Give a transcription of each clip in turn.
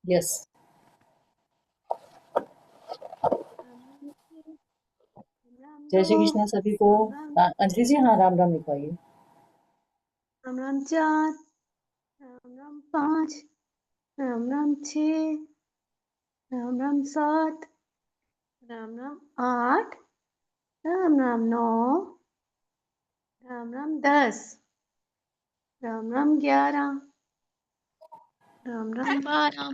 Yes. Ram Ram Ram जय दो, श्री कृष्ण सभी को। राम राम अंजलि जी, हाँ, राम राम लिखवाइए। राम राम चार, राम राम पाँच, राम राम छः, राम राम सात, राम राम आठ, राम राम नौ, राम राम 10, राम राम 11, राम राम 12,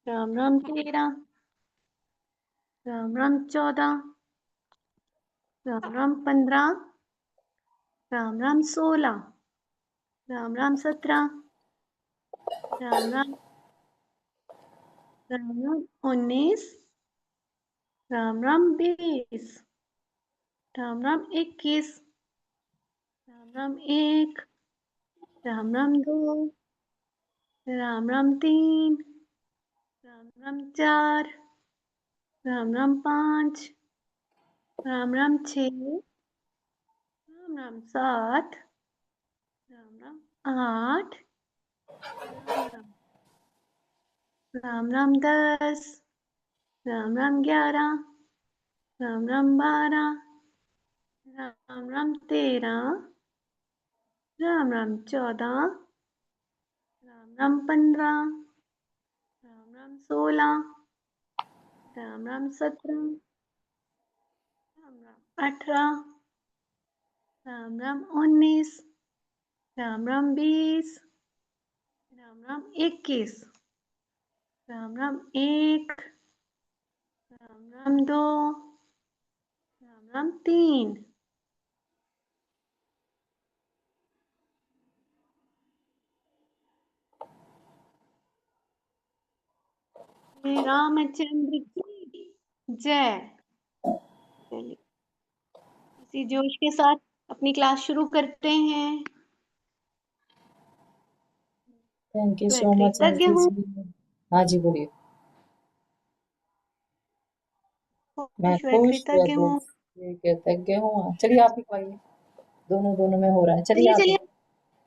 राम राम 13, राम राम 14, राम राम 15, राम राम 16, राम राम 17, राम राम 19, राम राम 20, राम राम 21, राम राम 1, राम राम 2, राम राम 3, राम राम 4, राम राम 5, राम राम 6, राम राम 7, राम राम 8, राम राम राम राम 10, राम राम 11, राम राम 12, राम राम 13, राम राम 14, राम राम 15, राम राम 16, राम राम 17, राम राम 18, राम राम 19, राम राम 20, राम राम 21, राम राम 1, राम राम 2, राम राम 3, श्री रामचंद्र की जय। चलिए इसी जोश के साथ अपनी क्लास शुरू करते हैं। थैंक यू मैं सो मच कृतज्ञ अंजलि हूँ, जी। हाँ जी, बोलिए। मैं खुश व खुश व कृतज्ञ दिल हूँ। से कृतज्ञ हूँ। चलिए आप लिखवाइए। दोनों दोनों में हो रहा है, चलिए चलिए आप चलिए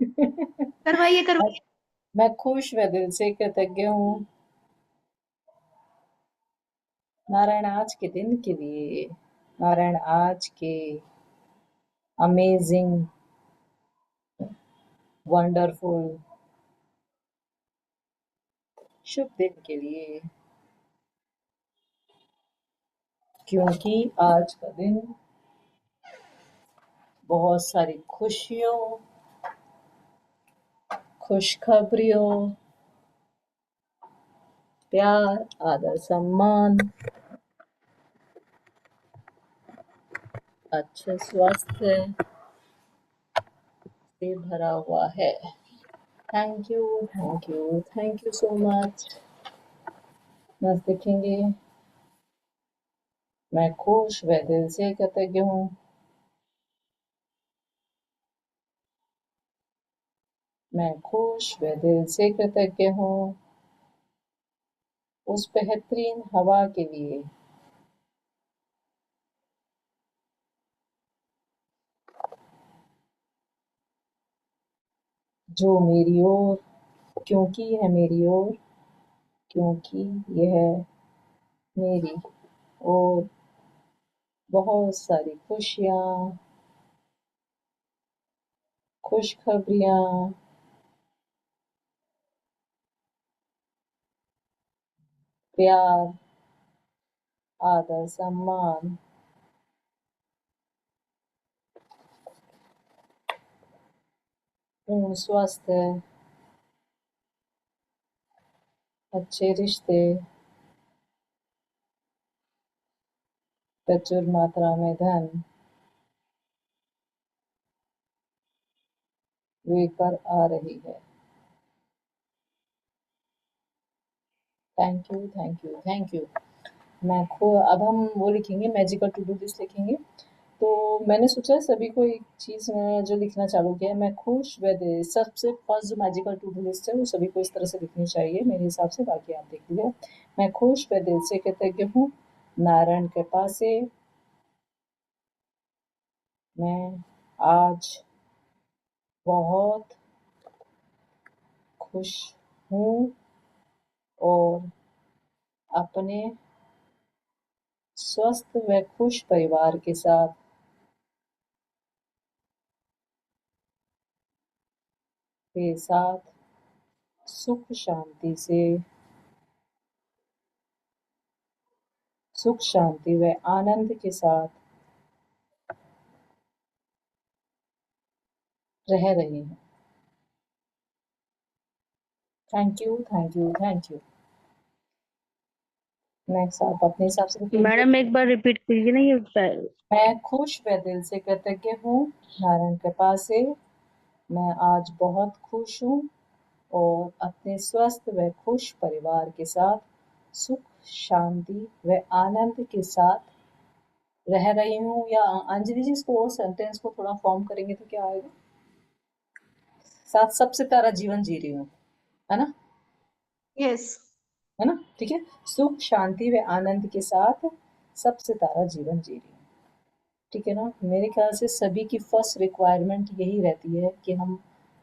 लिखिए। करवाइए करवाइए। मैं खुश व दिल से कृतज्ञ हूँ नारायण आज के दिन के लिए, नारायण आज के अमेजिंग वंडरफुल शुभ दिन के लिए, क्योंकि आज का दिन बहुत सारी खुशियों, खुशखबरियों, प्यार, आदर, सम्मान, अच्छे स्वास्थ्य से भरा हुआ है। Thank you, thank you, thank you so much. बस लिखेंगे, मैं खुश व दिल से कृतज्ञ हूँ। मैं खुश व दिल से कृतज्ञ हूँ उस बेहतरीन हवा के लिए जो मेरी ओर, क्योंकि है मेरी ओर, क्योंकि यह मेरी ओर बहुत सारी खुशियाँ, खुशखबरियाँ, प्यार, आदर, सम्मान, पूर्ण स्वास्थ्य, अच्छे रिश्ते, प्रचुर मात्रा में धन लेकर आ रही है। Thank you, thank you, thank you. अब हम वो लिखेंगे, मैजिकल टू डू लिस्ट लिखेंगे। तो मैंने सोचा सभी को एक चीज़ मैं जो लिखना चालू किया है, मैं खुश व दिल, सबसे फर्स्ट जो मैजिकल टू डू लिस्ट है वो सभी को इस तरह से लिखनी चाहिए मेरे हिसाब से, बाकी आप देख लीजिए। मैं खुश व दिल से कृतज्ञ हूँ नारायण कृपा से मैं आज बहुत खुश हूँ और अपने स्वस्थ व खुश परिवार के साथ सुख शांति से सुख शांति व आनंद के साथ रह रही हूँ। Thank you, thank you, thank you. Next आप अपने हिसाब से लिख लीजिए। मैडम एक बार रिपीट कीजिए ना ये मैं खुश व दिल से कृतज्ञ हूँ नारायण कृपा से। मैं आज बहुत खुश हूँ और अपने स्वस्थ व खुश परिवार के साथ सुख शांति व आनंद के साथ रह रही हूँ। या अंजलि जी इसको और सेंटेंस को थोड़ा फॉर्म करेंगे तो क्या आएगा? साथ सबसे प्यारा जीवन जी रही हूँ, है ना? यस, है ना? ठीक है। सुख शांति व आनंद के साथ सबसे प्यारा जीवन जी रही हूँ। ठीक है ना? मेरे ख्याल से सभी की फर्स्ट रिक्वायरमेंट यही रहती है कि हम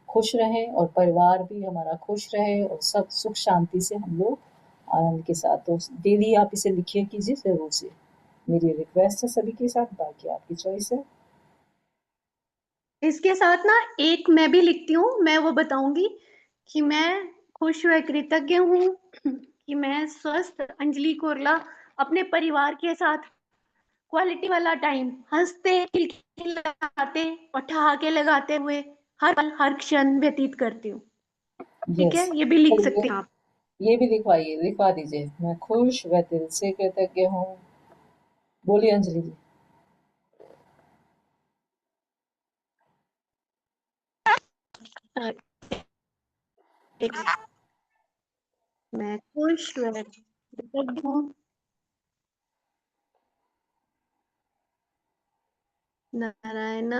खुश रहें और परिवार भी हमारा खुश रहे और सब सुख शांति से हम लोग आनंद के साथ। तो डेली आप इसे लिखिए कीजिए ज़रूर से। मेरी रिक्वेस्ट है सभी के साथ, बाकी आपकी चॉइस है। इसके साथ ना एक मैं भी लिखती हूँ, मैं वो बताऊंगी कि मैं खुश व कृतज्ञ हूँ कि मैं स्वस्थ अंजलि कोरला अपने परिवार के साथ क्वालिटी वाला टाइम हंसते खिलखिलाते और ठहाके लगाते हुए हर पल हर क्षण व्यतीत करती हूँ। ठीक यस, है, ये भी लिख तो सकते हैं आप। ये भी लिखवाइए, लिखवा दीजिए। मैं खुश व दिल से कृतज्ञ हूँ। बोलिए अंजलि जी। एक मैं खुश व कृतज्ञ हूँ नारायण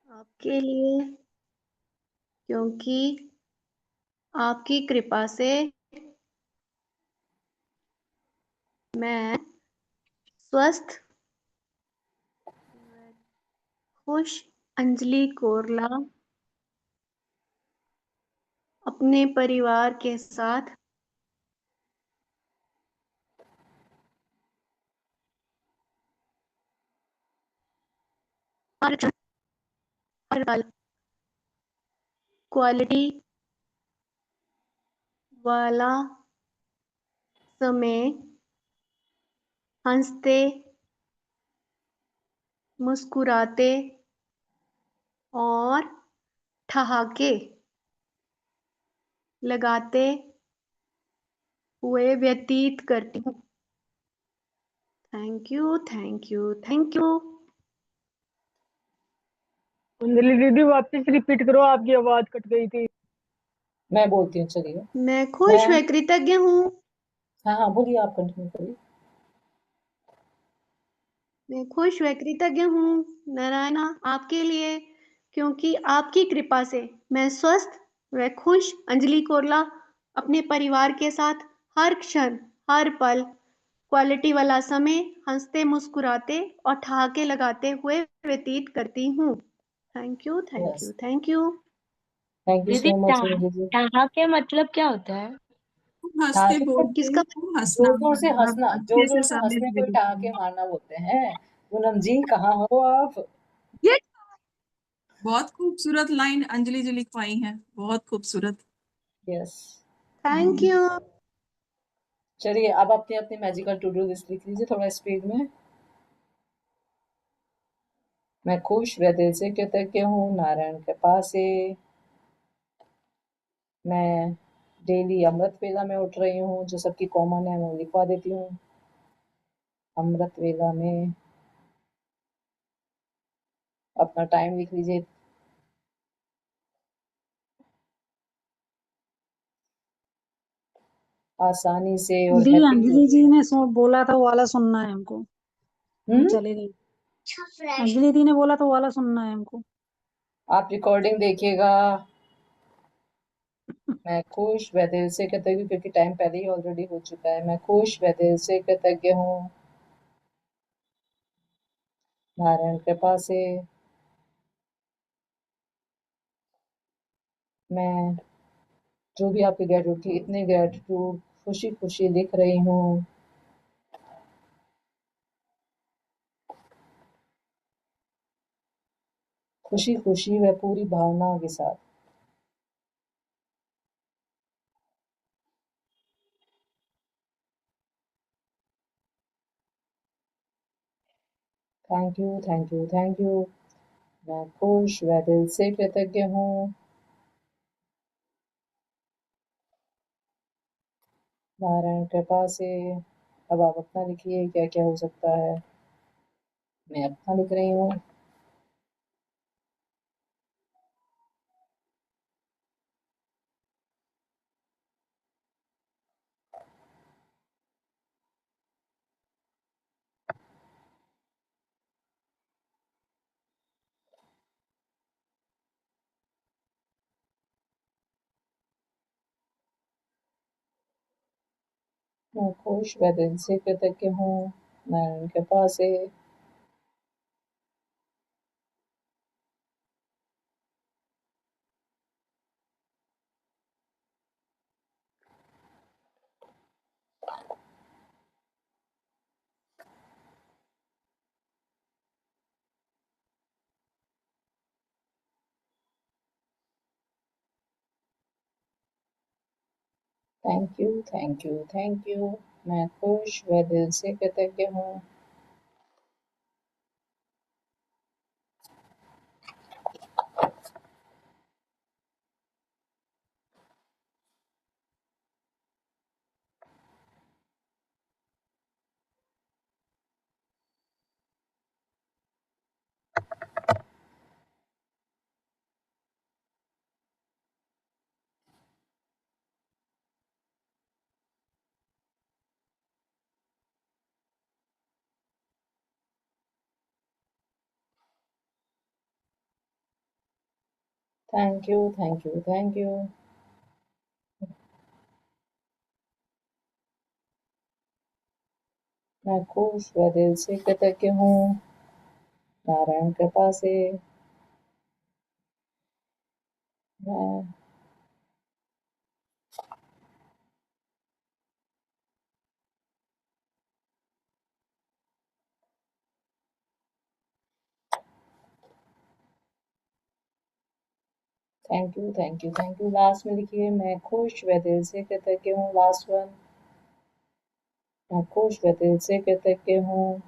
आपके लिए, क्योंकि आपकी कृपा से मैं स्वस्थ खुश अंजलि कोरला अपने परिवार के साथ हर क्षण हर पल क्वालिटी वाला समय हंसते मुस्कुराते और ठहाके लगाते हुए व्यतीत करती हूँ। Thank you, thank you, thank you. Anjali दीदी वापस रिपीट करो, आपकी आवाज कट गई थी। मैं बोलती हूँ, चलिए। मैं खुश मैं व कृतज्ञ हूँ। हाँ, हाँ, बोलिए, आप कंटिन्यू करिए। मैं खुश व कृतज्ञ हूँ नारायणा आपके लिए, क्योंकि आपकी कृपा से मैं स्वस्थ व खुश अंजलि कोरला अपने परिवार के साथ हर क्षण हर पल क्वालिटी वाला समय हंसते मुस्कुराते और ठहाके लगाते हुए व्यतीत करती हूँ। Thank you, thank yes, you, thank you. Thank you दीदी सो मच अंजलि जी। ठहाके मतलब क्या होता है? हाँ, हंसते मतलब बोलते किसका? खूब हंसना, जोर-जोर से मतलब हँसना, अच्छे से जोर-जोर से संदेश हँसने को ही देते ठहाके हैं। मारना बोलते हैं। पूनम जी, कहाँ हो आप? ये बहुत खूबसूरत लाइन अंजलि जी लिखवाई हैं, बहुत खूबसूरत। यस। Thank you. चलिए, अब अपनी-अपनी मैजिकल टू डू लिस्ट लिख लीजिए थोड़ा स्पीड में। मैं खुश व दिल से कृतज्ञ हूँ नारायण कृपा से। मैं डेली अमृत वेला में उठ रही हूँ, जो सबकी कॉमन है वो लिखवा देती हूँ। अमृत वेला में अपना टाइम लिख लीजिए। आसानी से और दी हैप्पीली अंजलि जी उठिए। ने बोला था वो वाला सुनना है हमको। हम हुँ? चले गए। अंजलि दी ने बोला था वो वाला सुनना है हमको। आप रिकॉर्डिंग देखिएगा। मैं खुश व दिल से कृतज्ञ हूँ, क्योंकि टाइम पहले ही ऑलरेडी हो चुका है। मैं खुश व दिल से कृतज्ञ हूँ नारायण कृपा से। मैं जो भी आपके ग्रेटिट्यूड की इतने ग्रेटिट्यूड खुशी खुशी लिख रही हूँ। खुशी खुशी व पूरी भावना के साथ। Thank you, thank you, thank you. मैं खुश व दिल से कृतज्ञ हूँ। नारायण कृपा से। अब आप अपना लिखिए क्या क्या हो सकता है। मैं अपना लिख रही हूँ। मैं खुश व दिल से कृतज्ञ हूँ। नारायण कृपा से। Thank you, thank you, thank you. मैं खुश व दिल से कृतज्ञ हूँ। Thank you, thank you, thank you. मैं खुश व दिल से कृतज्ञ हूँ। नारायण कृपा से। मैं thank you, thank you, thank you. Last में लिखिए मैं खुश व दिल से कृतज्ञ हूँ। Last one. मैं खुश व दिल से कृतज्ञ हूँ।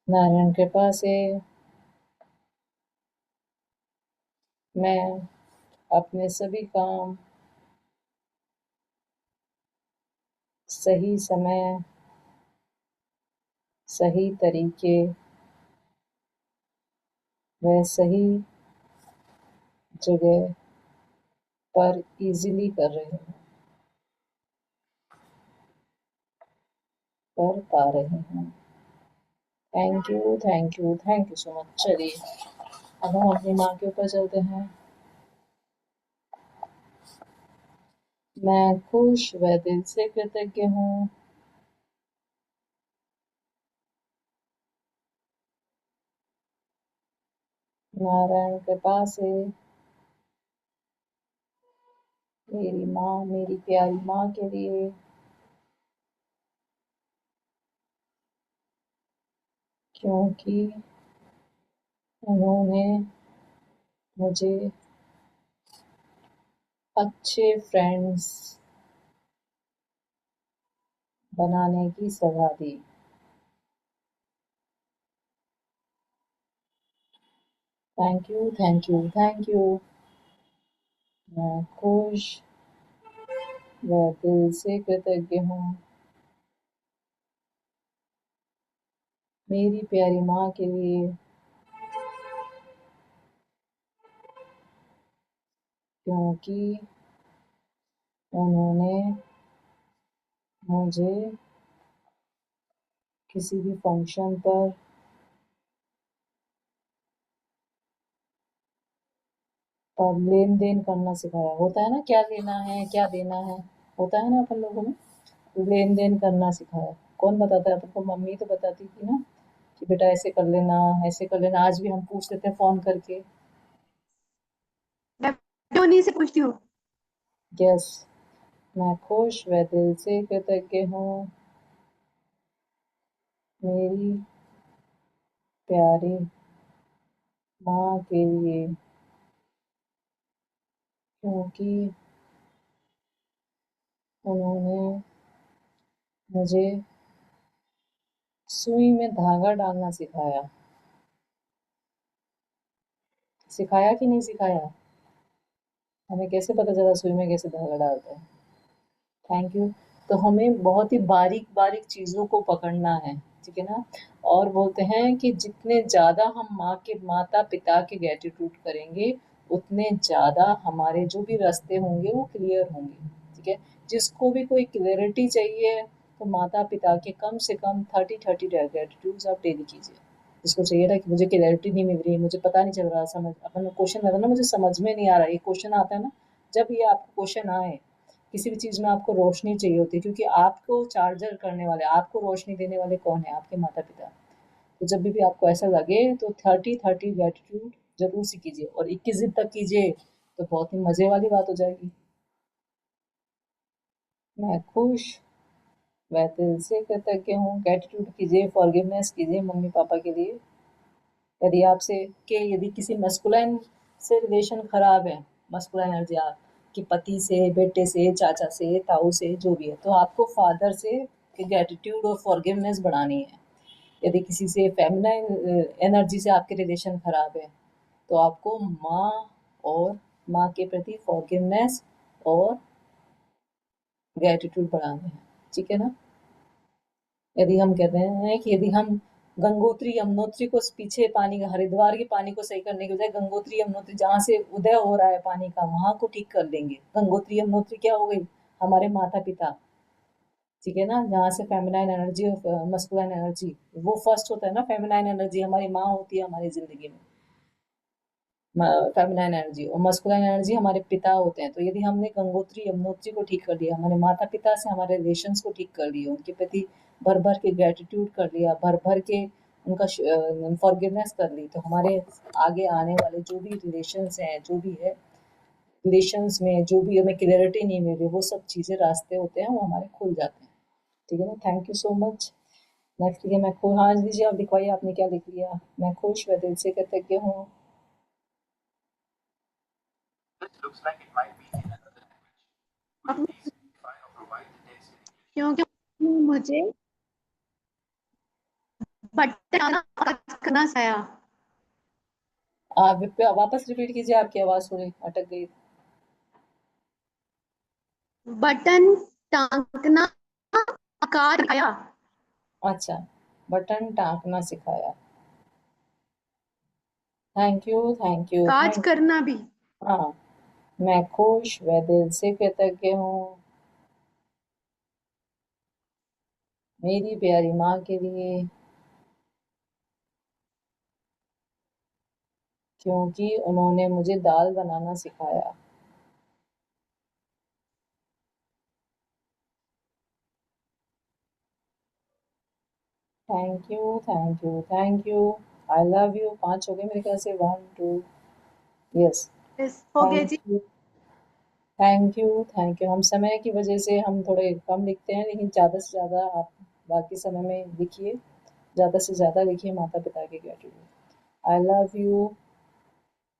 नारायण कृपा से। मैं अपने सभी काम सही समय, सही तरीके व सही जगह पर इजीली कर रही हूँ, कर पा रही हूँ। Thank you, thank you, thank you so much. चलिए अब हम अपनी माँ के ऊपर चलते हैं। मैं खुश व दिल से कृतज्ञ हूँ। नारायण कृपा से मेरी माँ, मेरी प्यारी माँ के लिए, क्योंकि उन्होंने मुझे अच्छे फ्रेंड्स बनाने की सलाह दी। Thank you, thank you, thank you. मैं खुश व दिल से कृतज्ञ हूँ मेरी प्यारी माँ के लिए, क्योंकि उन्होंने मुझे किसी भी फंक्शन पर लेन देन करना सिखाया। होता है ना, क्या लेना है क्या देना है, होता है ना अपन लोगों में। लेन देन करना सिखाया। कौन बताता है अपन को? मम्मी तो बताती थी ना कि बेटा ऐसे कर लेना, ऐसे कर लेना। आज भी हम पूछ लेते हैं फोन करके। उन्हीं से पूछती हूँ। यस, मैं खुश व दिल से कृतज्ञ हूँ मेरी प्यारी माँ के लिए, क्योंकि उन्होंने मुझे सुई में धागा डालना सिखाया। सिखाया कि नहीं सिखाया? हमें कैसे पता चला सुई में कैसे धागा डालते हैं? Thank you. तो हमें बहुत ही बारीक-बारीक चीज़ों को पकड़ना है, ठीक है ना? और बोलते हैं कि जितने ज़्यादा हम माता-पिता के ग्रैटिट्यूड करेंगे, उतने ज़्यादा हमारे जो भी रास्ते होंगे वो क्लियर होंगे, ठीक है? जिसको भी कोई क्लैरिटी चाहिए, तो माता-पिता के कम से कम 30-30 ग्रैटिट्यूड्स आप डेली कीजिए। जिसको चाहिए ना कि मुझे क्लैरिटी नहीं मिल रही, मुझे पता नहीं चल रहा, समझ अपन क्वेश्चन रहता है ना, मुझे समझ में नहीं आ रहा, ये क्वेश्चन आता है ना, जब ये आपको क्वेश्चन आए, किसी भी चीज़ में आपको रोशनी चाहिए होती है, क्योंकि आपको चार्जर करने वाले, आपको रोशनी देने वाले कौन है? आपके माता-पिता। तो जब भी आपको ऐसा लगे तो 30-30 ग्रैटिट्यूड ज़रूर से कीजिए, और 21 दिन तक कीजिए तो बहुत ही मज़े वाली बात हो जाएगी। मैं खुश व दिल से कृतज्ञ हूँ, ग्रैटिट्यूड कीजिए, फॉरगिवनेस कीजिए मम्मी-पापा के लिए। यदि आपसे यदि किसी मस्कुलाइन से रिलेशन खराब है, मस्कुलाइन एनर्जी आपके पति से, बेटे से, चाचा से, ताऊ से, जो भी है, तो आपको फादर से ग्रैटिट्यूड और फॉरगिवनेस बढ़ानी है। यदि किसी से फेमिनाइन एनर्जी से आपके रिलेशन खराब है, तो आपको माँ के प्रति फॉरगिवनेस और ग्रैटिट्यूड बढ़ाने हैं, ठीक है ना? यदि हम कहते हैं कि यदि हम गंगोत्री यमुनोत्री को पीछे पानी का, हरिद्वार के पानी को सही करने के बजाय गंगोत्री यमुनोत्री जहाँ से उदय हो रहा है पानी का, वहां को ठीक कर देंगे। गंगोत्री यमुनोत्री क्या हो गई? हमारे माता पिता, ठीक है ना? जहाँ से फेमिनाइन एनर्जी और मस्कुलाइन एनर्जी, वो फर्स्ट होता है ना। फेमिनाइन एनर्जी हमारी माँ होती है हमारी जिंदगी में, फेमिनाइन एनर्जी, और मस्कुलाइन एनर्जी हमारे पिता होते हैं। तो यदि हमने गंगोत्री यमुनोत्री को ठीक कर लिया, हमारे माता पिता से हमारे रिलेशंस को ठीक कर लिया, उनके प्रति भर भर के ग्रेटिट्यूड कर लिया, भर भर के उनका फॉरगिवनेस कर ली, तो हमारे आगे आने वाले जो भी रिलेशंस हैं, जो भी है रिलेशंस में जो भी हमें क्लियरिटी नहीं मिल रही, वो सब चीज़ें रास्ते होते हैं वो हमारे खुल जाते हैं, ठीक है ना? Thank you so much. Next लिखिए मैं खुश। हाँ दीजिए, आप लिखवाइए, आपने क्या लिख लिया? मैं खुश व दिल से कृतज्ञ हूँ। क्योंकि मुझे बटन करना सिखाया। आप वापस रिपीट कीजिए, आपकी आवाज़ थोड़ी अटक गई। बटन टाँकना आकार आया। अच्छा, बटन टाँकना सिखाया। Thank you, thank you, cause thank you. करना भी। हाँ, मैं खुश व दिल से कृतज्ञ हूँ मेरी प्यारी माँ के लिए, क्योंकि उन्होंने मुझे दाल बनाना सिखाया। Thank you, thank you, thank you. I love you. 5 हो गए मेरे ख्याल से, 1 2। यस, हो गया थैंक जी। You, thank you, thank you. हम समय की वजह से हम थोड़े कम लिखते हैं, लेकिन ज़्यादा से ज़्यादा आप बाकी समय में लिखिए, ज़्यादा से ज़्यादा लिखिए माता पिता के gratitude. I love you,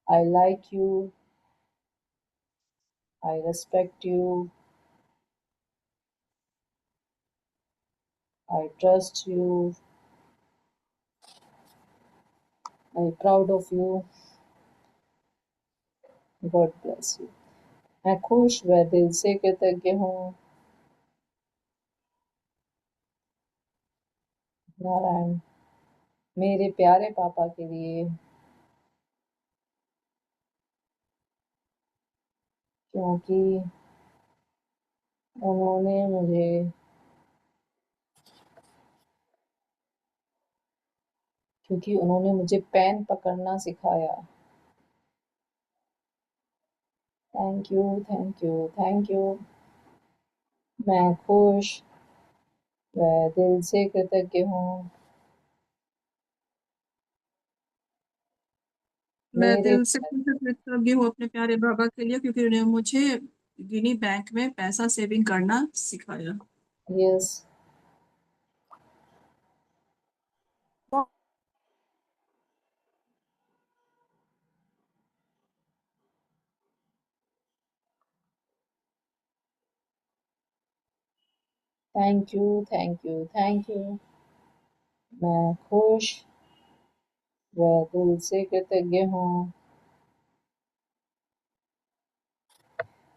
I like you, I respect you, I trust you, I proud of you, God bless you. मैं खुश व दिल से कृतज्ञ हूँ नारायण मेरे प्यारे पापा के लिए, क्योंकि उन्होंने मुझे पेन पकड़ना सिखाया। Thank you, thank you, thank you. मैं खुश व दिल से कृतज्ञ हूँ मैं मेरे दिल से कृतज्ञ हूँ अपने प्यारे बाबा के लिए, क्योंकि उन्होंने मुझे गिनी बैंक में पैसा सेविंग करना सिखाया। Yes, thank you, thank you, thank you. मैं खुश व दिल से कृतज्ञ हूँ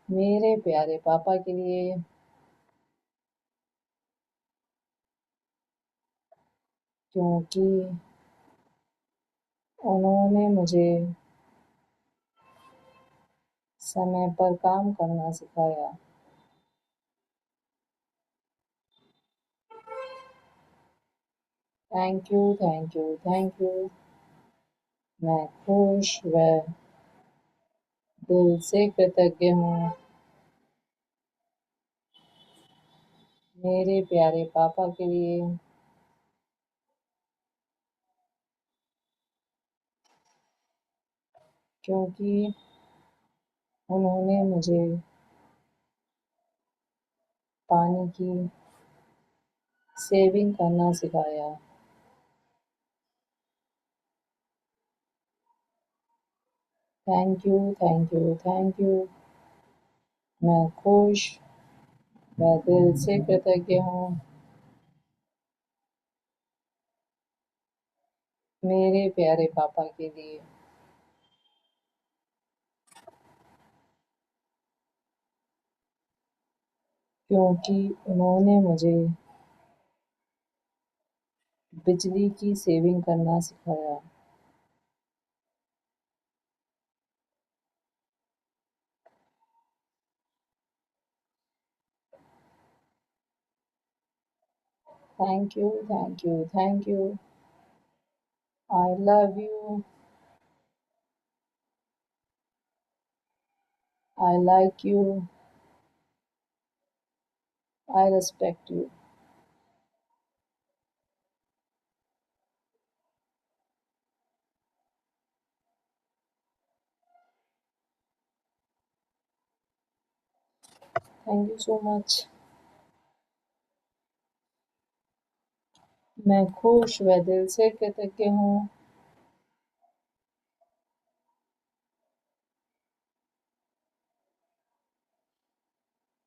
मेरे प्यारे पापा के लिए, क्योंकि उन्होंने मुझे समय पर काम करना सिखाया। Thank you, thank you, thank you. मैं खुश व दिल से कृतज्ञ हूँ मेरे प्यारे पापा के लिए, क्योंकि उन्होंने मुझे पानी की सेविंग करना सिखाया। Thank you, thank you, thank you. मैं खुश व दिल से कृतज्ञ हूँ मेरे प्यारे पापा के लिए, क्योंकि उन्होंने मुझे बिजली की सेविंग करना सिखाया। Thank you, thank you, thank you. I love you, I like you, I respect you. Thank you so much. मैं खुश व दिल से कृतज्ञ हूँ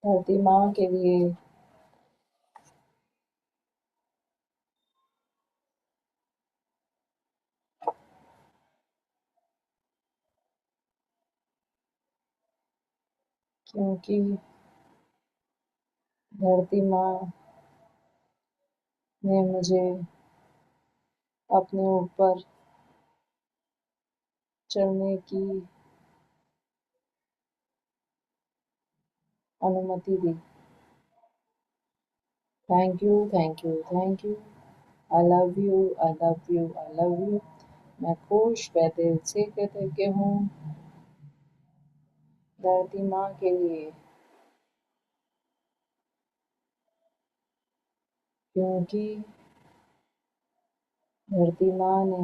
धरती माँ के लिए, क्योंकि धरती माँ ने मुझे अपने ऊपर चढ़ने की अनुमति दी। Thank you, thank you, thank you. I love you, I love you, I love you. मैं खुश व दिल से कृतज्ञ हूँ धरती माँ के लिए, क्योंकि धरती माँ ने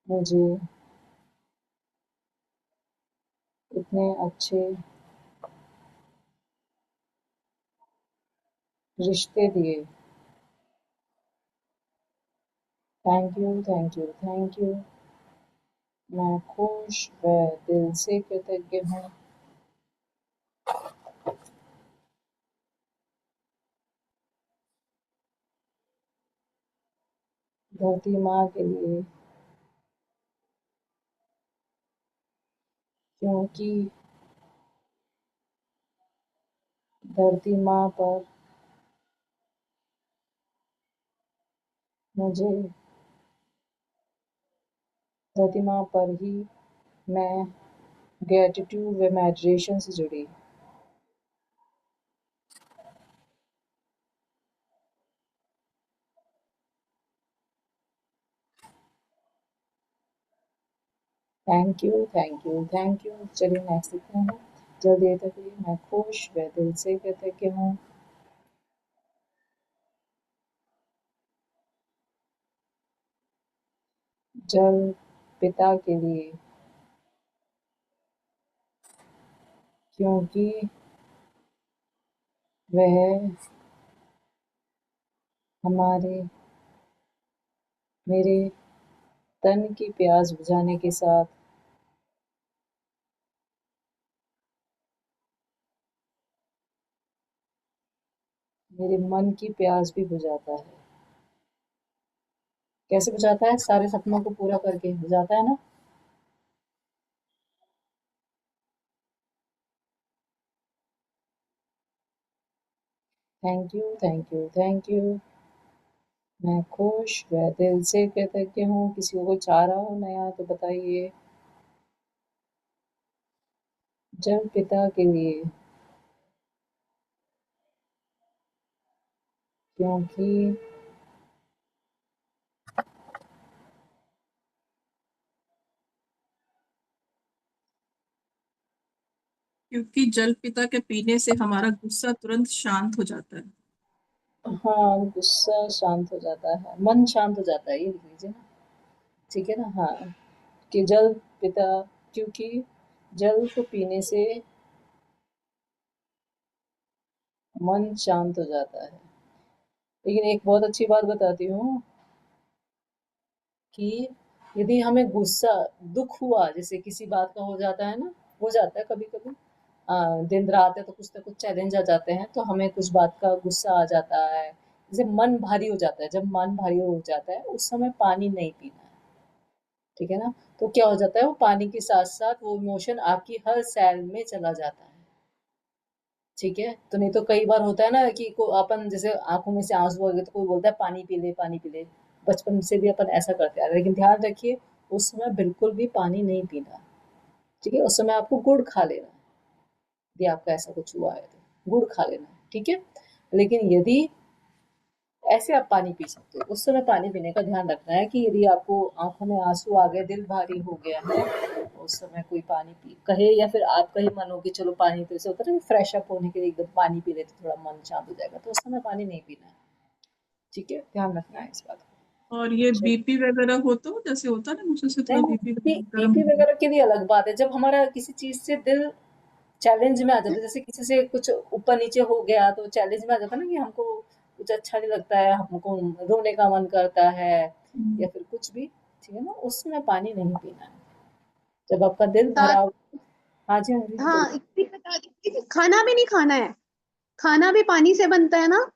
मुझे इतने अच्छे रिश्ते दिए। Thank you, thank you, thank you. मैं खुश व दिल से कृतज्ञ हूँ धरती माँ के लिए, क्योंकि धरती माँ पर मुझे धरती माँ पर ही मैं ग्रेटिट्यूड व मेडिटेशन से जुड़ी। Thank you, thank you, thank you. चलिए नेक्स्ट लिखते हैं। जल्द देर तक मैं खुश व दिल से कृतज्ञ हूँ जल पिता के लिए, क्योंकि वह हमारे मेरे तन की प्यास बुझाने के साथ मेरे मन की प्यास भी बुझाता है। कैसे बुझाता है? सारे सपनों को पूरा करके बुझाता है ना। Thank you, thank you, thank you. मैं खुश व दिल से कृतज्ञ हूँ। किसी को कुछ आ रहा हो नया तो बताइए। जल पिता के लिए, क्योंकि क्योंकि जल पिता के पीने से हमारा गुस्सा तुरंत शांत हो जाता है। हाँ, गुस्सा शांत हो जाता है, मन शांत हो जाता है, ये लिख लीजिए ना। ठीक है ना। हाँ, कि जल पिता, क्योंकि जल को पीने से मन शांत हो जाता है। लेकिन एक बहुत अच्छी बात बताती हूँ कि यदि हमें गुस्सा, दुख हुआ, जैसे किसी बात का हो जाता है ना, हो जाता है कभी कभी, दिन रात है तो कुछ ना कुछ चैलेंज आ जाते हैं, तो हमें कुछ बात का गुस्सा आ जाता है, जैसे मन भारी हो जाता है। जब मन भारी हो जाता है उस समय पानी नहीं पीना है, ठीक है ना। तो क्या हो जाता है, वो पानी के साथ साथ वो इमोशन आपकी हर सेल में चला जाता है, ठीक है। तो नहीं तो कई बार होता है ना कि को अपन जैसे आंखों में से आंसू आ गए तो कोई बोलता है पानी पी ले, पानी पी ले। बचपन से भी अपन ऐसा करते आ रहे हैं, लेकिन ध्यान रखिए उस समय बिल्कुल भी पानी नहीं पीना, ठीक है। उस समय आपको गुड़ खा लेना है, यदि आपका ऐसा कुछ हुआ है तो गुड़ खा लेना है, ठीक है। लेकिन यदि ऐसे आप पानी पी सकते हो, उस समय पानी पीने का ध्यान रखना है कि यदि आपको आंखों में आंसू आ गए, दिल भारी हो गया है, उस समय कोई पानी पी कहे, या फिर आपका ही मन हो कि चलो पानी, तो ऐसे होता है ना फ्रेश अप होने के लिए एकदम पानी पी लेते थोड़ा मन शांत हो जाएगा, तो उस समय पानी नहीं पीना है, ठीक है। ध्यान रखना है इस बात को। और ये चलिए। बीपी वगैरह हो तो जैसे होता है ना, मुझे से थोड़ा नहीं, बीपी बीपी गर्म बीपी वगैरह की भी अलग बात है। जब हमारा किसी चीज से दिल चैलेंज में आ जाता है, जैसे किसी से कुछ ऊपर नीचे हो गया तो चैलेंज में आ जाता है ना, कि हमको कुछ अच्छा नहीं लगता है, हमको रोने का मन करता है, या फिर कुछ भी, ठीक है ना, उसमें पानी नहीं पीना है जब आपका दिल भरा साथ हो। हाँ जी, हाँ जी, हाँ, बोलिए। एक चीज बता दीजिए कि खाना भी नहीं खाना है। खाना भी पानी से बनता है ना।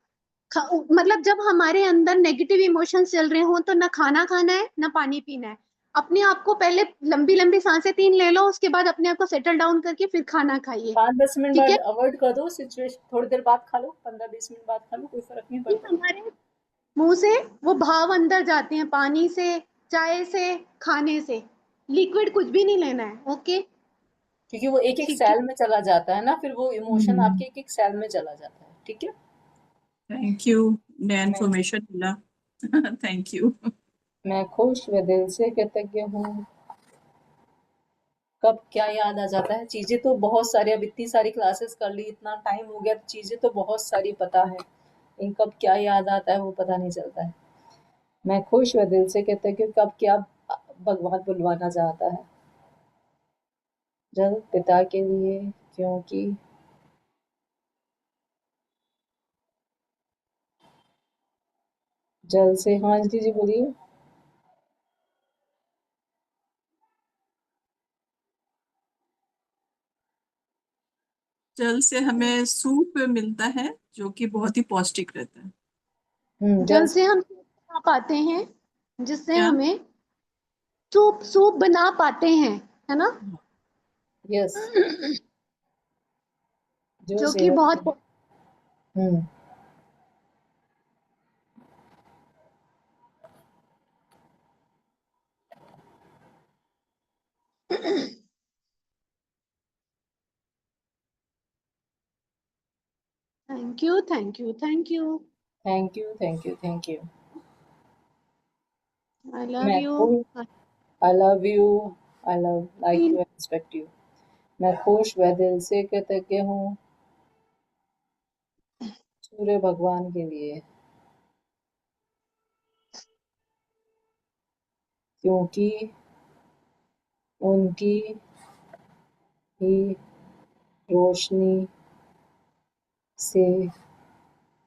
मतलब जब हमारे अंदर नेगेटिव इमोशंस चल रहे हो तो ना खाना खाना है ना पानी पीना है। अपने आप को पहले लंबी लंबी सांसें 3 ले लो, उसके बाद अपने आप को सेटल डाउन करके फिर खाना खाइए। 5-10 मिनट ठीक बाद है। अवॉइड कर दो सिचुएशन, थोड़ी देर बाद खा लो, 15-20 मिनट बाद खा लो, कोई फर्क नहीं फिर पड़ता। हमारे मुंह से वो भाव अंदर जाते हैं, पानी से, चाय से, खाने से। लिक्विड कुछ भी नहीं लेना है। ओके। क्योंकि वो एक एक ठीक है। सेल में चला जाता है ना, फिर वो इमोशन आपके एक एक सेल में चला जाता है, ठीक है। थैंक यू, नया मैं इन्फॉर्मेशन मिला। Thank you. मैं खुश व दिल से कृतज्ञ हूँ। कब क्या याद आ जाता है, चीजें तो बहुत सारी, अब इतनी सारी क्लासेस कर ली, इतना टाइम हो गया, तो चीजें तो बहुत सारी पता है, लेकिन कब क्या याद आता है वो पता नहीं चलता है। मैं खुश व दिल से कृतज्ञ हूँ। कब क्या भगवान बुलवाना चाहता है। जल पिता के लिए, क्योंकि जल से, हाँ जी जी बोलिए। जल से हमें सूप मिलता है जो कि बहुत ही पौष्टिक रहता है। जल जल से, से हम सूप बना पाते हैं, जिससे क्या? हमें सूप सूप बना पाते हैं, है ना। यस, जो जो कि सेहत के, बहुत hmm thank you, thank you, thank you. Thank you, thank you, thank you. I love मैं यू। खुश, I love you, I love, like you, respect you. मैं खुश व दिल से कृतज्ञ हूँ सूर्य भगवान के लिए, क्योंकि उनकी ही रोशनी से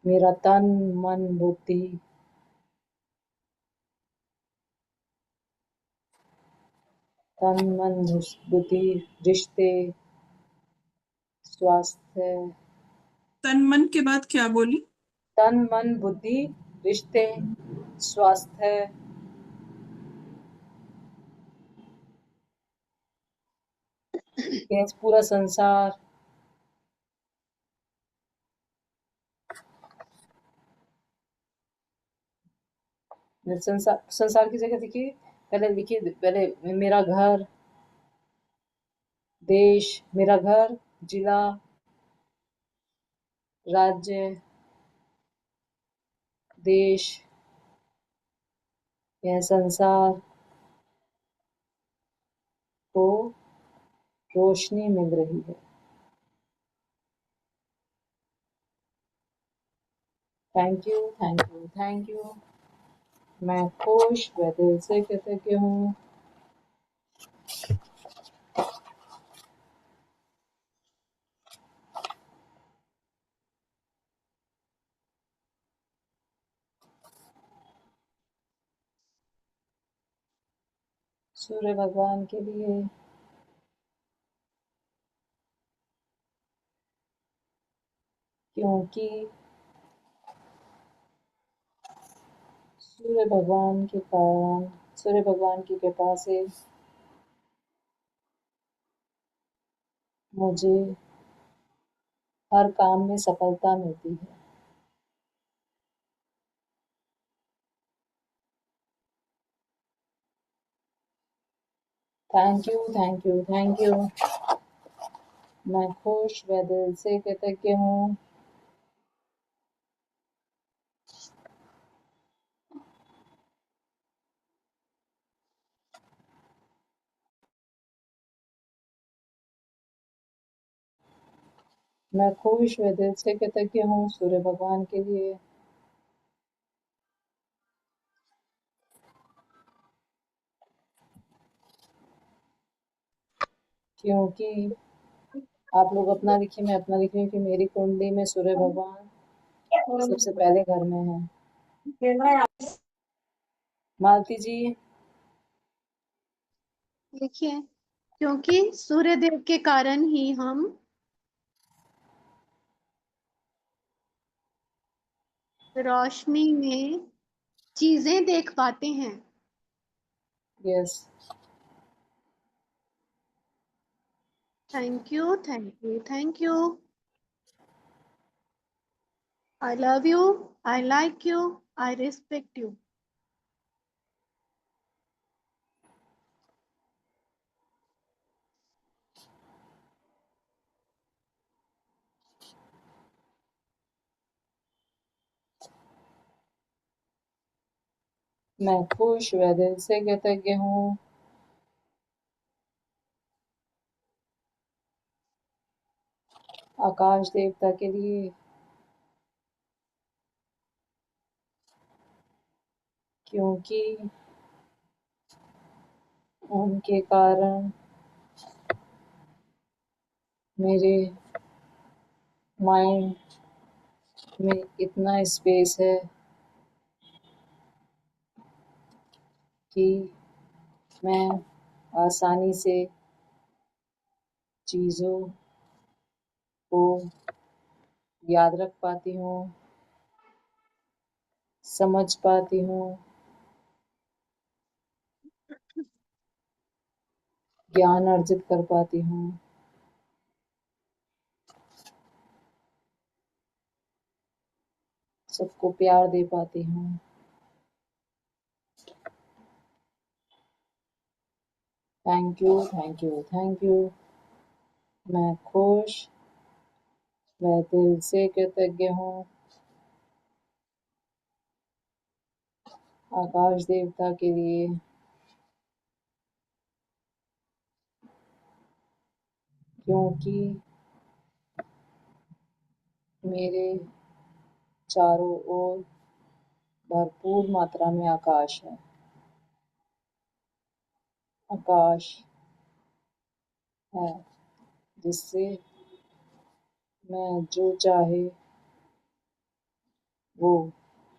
मेरा तन मन बुद्धि रिश्ते स्वास्थ्य तन मन के बाद क्या बोली? तन मन बुद्धि रिश्ते स्वास्थ्य यह पूरा संसार संसार की जगह देखिए, पहले लिखिए, पहले मेरा घर, देश, मेरा घर, जिला, राज्य, देश, यह संसार को रोशनी मिल रही है। Thank you, thank you, thank you. मैं खुश व दिल से कृतज्ञ हूँ। सूर्य भगवान के लिए, क्योंकि सूर्य भगवान के कारण, सूर्य भगवान की कृपा से मुझे हर काम में सफलता मिलती है। Thank you, thank you, thank you. मैं खुश व दिल से कृतज्ञ हूँ। मैं खुश व दिल से कृतज्ञ हूँ सूर्य भगवान के लिए, क्योंकि आप लोग अपना लिखिए, मैं अपना लिख रही हूँ कि मेरी कुंडली में सूर्य भगवान सबसे पहले घर में है। मालती जी, देखिए, क्योंकि सूर्य देव के कारण ही हम रोशनी में चीजें देख पाते हैं। Yes, thank you, thank you, thank you. I love you, I like you, I respect you. मैं खुश व दिल से कृतज्ञ हूँ। आकाश देवता के लिए, क्योंकि उनके कारण मेरे माइंड में इतना स्पेस है कि मैं आसानी से चीज़ों को याद रख पाती हूँ, समझ पाती हूँ, ज्ञान अर्जित कर पाती हूँ। सबको प्यार दे पाती हूँ। Thank you, thank you, thank you. मैं खुश व दिल से कृतज्ञ हूँ आकाश देवता के लिए, क्योंकि मेरे चारों ओर भरपूर मात्रा में आकाश है। आकाश है जिससे मैं जो चाहे वो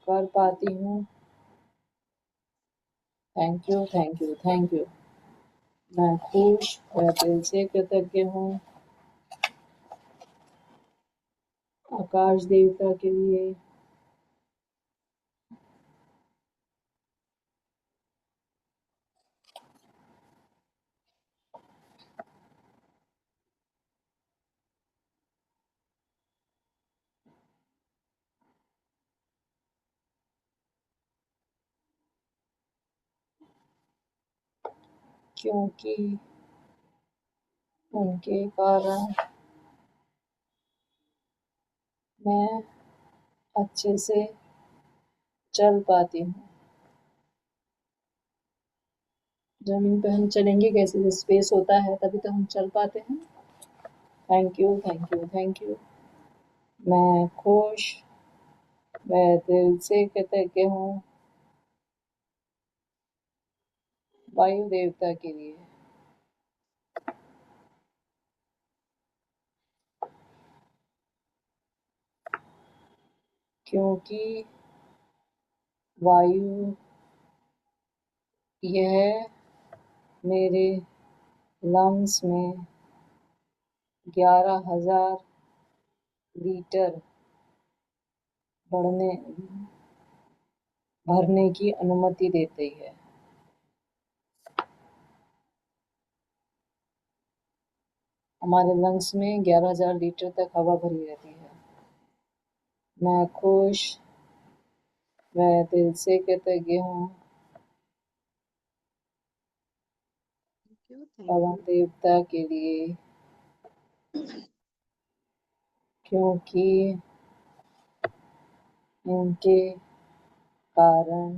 कर पाती हूँ। Thank you, thank you, thank you. मैं खुश व दिल से कृतज्ञ हूँ आकाश देवता के लिए, क्योंकि उनके कारण मैं अच्छे से चल पाती हूँ। ज़मीन पे हम चलेंगे कैसे? जब स्पेस होता है तभी तो हम चल पाते हैं। Thank you, thank you, thank you. मैं खुश व दिल से कृतज्ञ हूँ वायु देवता के लिए, क्योंकि वायु यह मेरे लंग्स में 11,000 लीटर भरने की अनुमति देती है। हमारे लंग्स में 11,000 लीटर तक हवा भरी रहती है। मैं खुश व दिल से कृतज्ञ हूँ पवन देवता के लिए, क्योंकि इनके कारण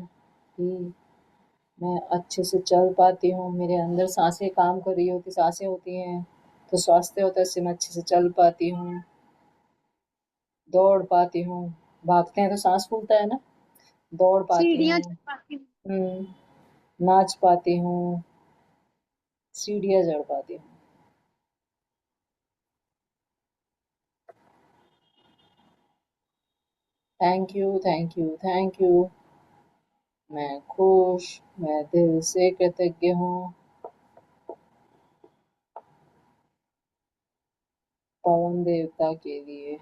ही मैं अच्छे से चल पाती हूँ। मेरे अंदर सांसें काम कर रही होती, सांसें होती हैं तो स्वास्थ्य होता है, इससे मैं अच्छे से चल पाती हूँ, दौड़ पाती हूँ। भागते हैं तो सांस फूलता है ना, दौड़ पाती सीढ़ियाँ हूँ, चढ़ पाती हूँ। नाच पाती हूँ, सीढ़ियाँ चढ़ पाती हूँ। Thank you, thank you, thank you. मैं खुश, मैं दिल से कृतज्ञ हूँ पवन देवता के लिए,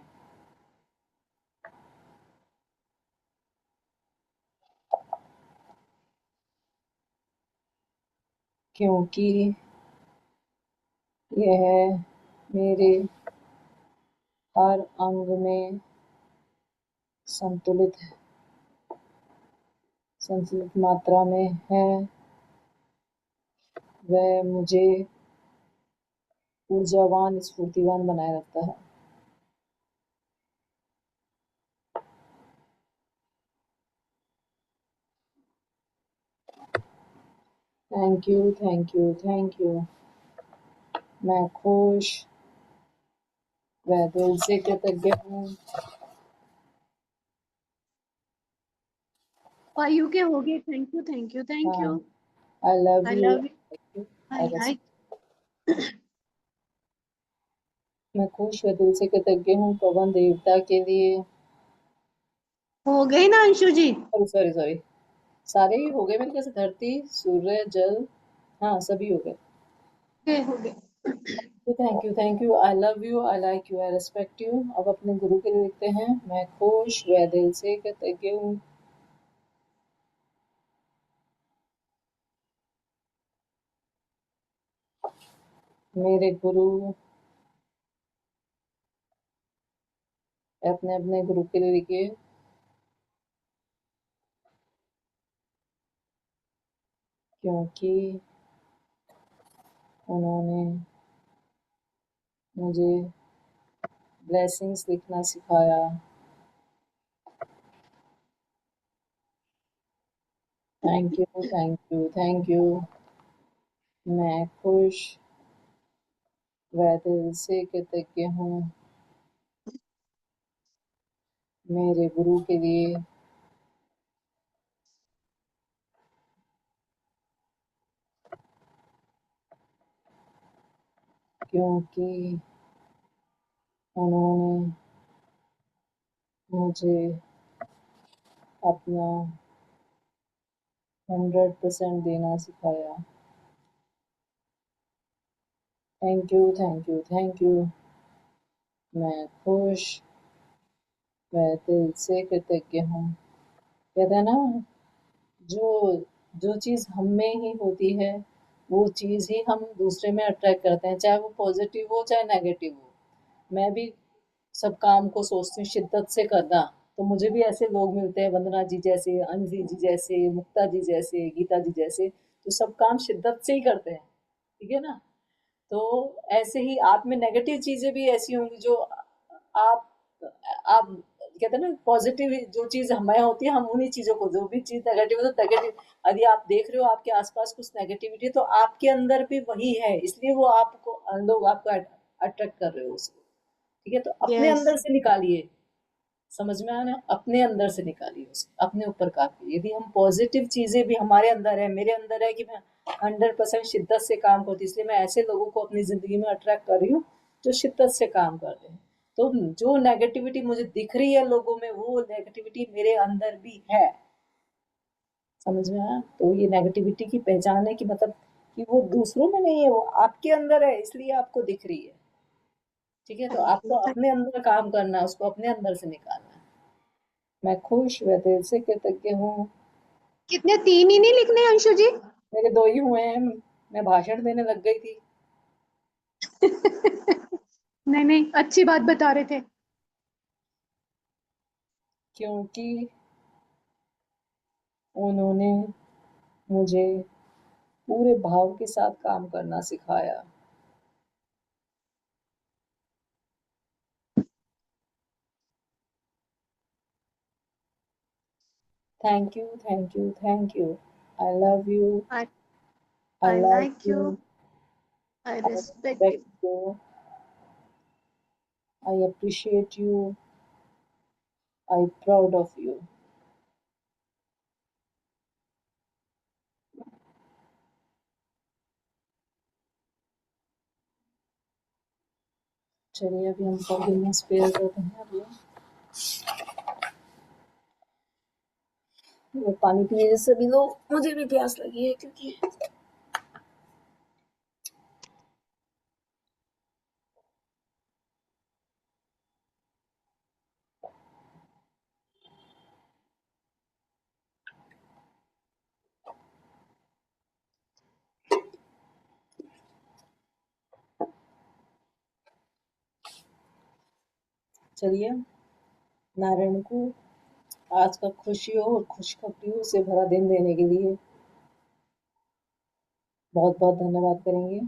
क्योंकि यह मेरे हर अंग में संतुलित मात्रा में है। वह मुझे ऊर्जावान, स्फूर्तिवान बनाए रखता है। Thank you, thank you, thank you. मैं खुश व दिल से कृतज्ञ हूँ। वायु के हो गए। Thank you, thank you, thank you. I love I you. Love you. I मैं खुश व दिल से कृतज्ञ हूँ पवन देवता के लिए। हो गई ना Anshu ji? Sorry, sorry, sorry. सारे ही हो गए मेरे ख्याल से, धरती, सूर्य, जल, हाँ सभी हो गए। हो गए। Thank you, thank you. I love you, I like you, I respect you. अब अपने गुरु के लिए लिखते हैं। मैं खुश व दिल से कृतज्ञ हूँ मेरे गुरु, अपने अपने गुरु के लिए लिखिए, क्योंकि उन्होंने मुझे ब्लेसिंग्स लिखना सिखाया। Thank you, thank you, thank you. मैं खुश व दिल से कृतज्ञ हूँ मेरे गुरु के लिए, क्योंकि उन्होंने मुझे अपना 100% देना सिखाया। Thank you, thank you, thank you. मैं खुश व दिल से कृतज्ञ हूँ। कहते हैं ना, जो जो चीज़ हम में ही होती है, वो चीज़ ही हम दूसरे में अट्रैक्ट करते हैं, चाहे वो पॉजिटिव हो, चाहे नेगेटिव हो। मैं भी सब काम को सोचती हूँ शिद्दत से करना, तो मुझे भी ऐसे लोग मिलते हैं, वंदना जी जैसे, अंजलि जी जैसे, मुक्ता जी जैसे, गीता जी जैसे, जो सब काम शिद्दत से ही करते हैं, ठीक है ना? तो ऐसे ही आप में नेगेटिव चीज़ें भी ऐसी होंगी जो आप आप कहते हैं ना, पॉजिटिव जो चीज़ हमें होती है, हम उन्हीं चीज़ों को, जो भी चीज़ नेगेटिव है तो नेगेटिव, यदि आप देख रहे हो आपके आसपास कुछ नेगेटिविटी तो आपके अंदर भी वही है, इसलिए वो आपको, लोग आपको अट्रैक्ट कर रहे हो उसको, ठीक है? तो अपने यस, अंदर से निकालिए, समझ में आया ना? अपने अंदर से निकालिए उसको, अपने ऊपर काफी। यदि हम पॉजिटिव चीजें भी हमारे अंदर है, मेरे अंदर है कि मैं 100% शिद्दत से काम करती हूँ, इसलिए मैं ऐसे लोगों को अपनी जिंदगी में अट्रैक्ट कर रही हूँ जो शिद्दत से काम कर रहे हैं। तो जो नेगेटिविटी मुझे दिख रही है लोगों में, वो नेगेटिविटी मेरे अंदर भी है, समझ में आया? तो ये नेगेटिविटी की पहचान है कि मतलब कि वो दूसरों में नहीं है, वो आपके अंदर है, इसलिए आपको दिख रही है, ठीक है? तो थैंक आपको यू। अपने अंदर काम करना है, उसको अपने अंदर से निकालना है। मैं खुश व दिल से कृतज्ञ हूँ। कितने, 3 ही नहीं लिखने अंशु जी? मेरे 2 ही हुए हैं, मैं भाषण देने लग गई थी। नहीं नहीं, अच्छी बात बता रहे थे। क्योंकि उन्होंने मुझे पूरे भाव के साथ काम करना सिखाया। Thank you, thank you, thank you. I love you, I I I love like you, you, I I respect respect you. You, I appreciate you, I proud of you. चलिए अभी हम फॉरगिवनेस प्रेयर करते हैं अभी। वो पानी पीने जैसे भी लो, मुझे भी प्यास लगी है क्योंकि चलिए, नारायण को आज का खुशियों और खुशखबरियों से भरा दिन देने के लिए बहुत बहुत धन्यवाद करेंगे।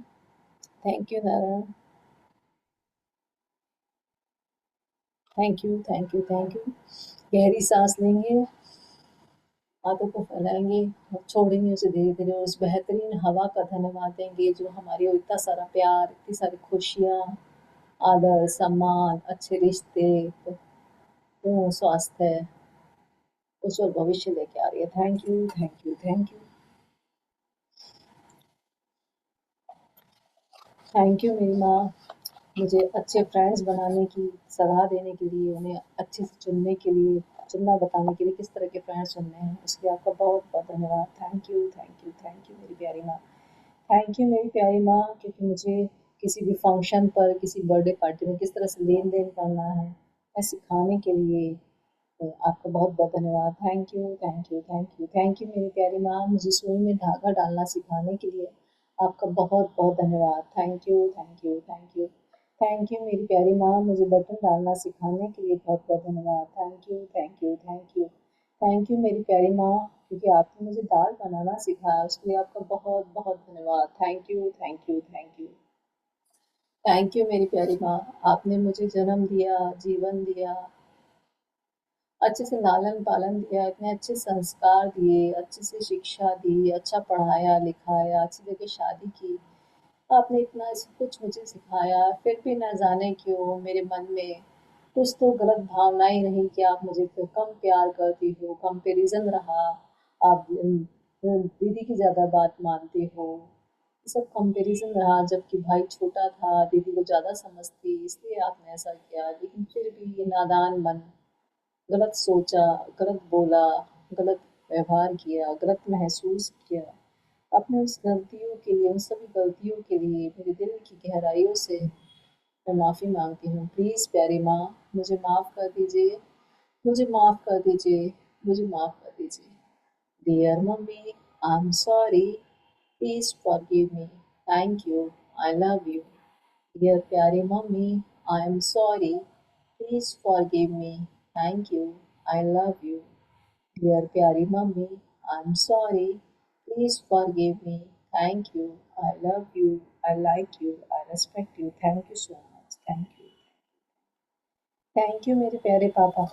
Thank you Narayan, thank you, thank you, thank you. गहरी सांस लेंगे, हाथों को फैलाएंगे और छोड़ेंगे उसे धीरे धीरे, उस बेहतरीन हवा का धन्यवाद देंगे जो हमारी ओर इतना सारा प्यार, इतनी सारी खुशियाँ, आदर, सम्मान, अच्छे रिश्ते, स्वास्थ्य, उज्जवल भविष्य लेके आ रही है। Thank you, thank you, thank you, thank you मेरी माँ, मुझे अच्छे फ्रेंड्स बनाने की सलाह देने के लिए, उन्हें अच्छे से चुनने के लिए, चुनना बताने के लिए किस तरह के फ्रेंड्स चुनने हैं, उसके लिए आपका बहुत बहुत धन्यवाद। Thank you, thank you, thank you मेरी प्यारी माँ। थैंक यू मेरी प्यारी माँ, क्योंकि मुझे किसी भी फंक्शन पर, किसी बर्थडे पार्टी में किस तरह से लेन देन करना है, मैं सिखाने के लिए आपका बहुत बहुत धन्यवाद। Thank you, thank you, thank you, thank you मेरी प्यारी माँ, मुझे सुई में धागा डालना सिखाने के लिए आपका बहुत बहुत धन्यवाद। Thank you, thank you, thank you, thank you मेरी प्यारी माँ, मुझे बटन डालना सिखाने के लिए बहुत बहुत धन्यवाद। Thank you, thank you, thank you, thank you मेरी प्यारी माँ, क्योंकि आपने मुझे दाल बनाना सिखाया, उसके लिए आपका बहुत बहुत धन्यवाद। Thank you, thank you, thank you, thank you मेरी प्यारी माँ, आपने मुझे जन्म दिया, जीवन दिया, अच्छे से लालन पालन दिया, इतने अच्छे संस्कार दिए, अच्छे से शिक्षा दी, अच्छा पढ़ाया लिखाया, अच्छी जगह शादी की, आपने इतना सब कुछ मुझे सिखाया, फिर भी न जाने क्यों मेरे मन में कुछ तो गलत भावनाएं रही कि आप मुझे फिर कम प्यार करती हो, कंपैरिजन रहा, आप दीदी की ज़्यादा बात मानती हो, सब कंपैरिजन रहा, जबकि भाई छोटा था, दीदी को ज़्यादा समझ थी, इसलिए आपने ऐसा किया। लेकिन फिर भी ये नादान मन, गलत सोचा, गलत बोला, गलत व्यवहार किया, गलत महसूस किया। अपने उस गलतियों के लिए, उन सभी गलतियों के लिए मेरे दिल की गहराइयों से मैं माफ़ी माँगती हूँ। प्लीज़ प्यारी माँ, मुझे माफ़ कर दीजिए, मुझे माफ़ कर दीजिए, मुझे माफ़ कर दीजिए। Dear mummy, I am sorry, please forgive me, thank you, I love you. Dear प्यारी mummy, I am sorry, please forgive me, thank you, I love you. Dear प्यारी mummy, I am sorry, please forgive me, thank you, I love you, I like you, I respect you, thank you so much, thank you मेरे प्यारे papa,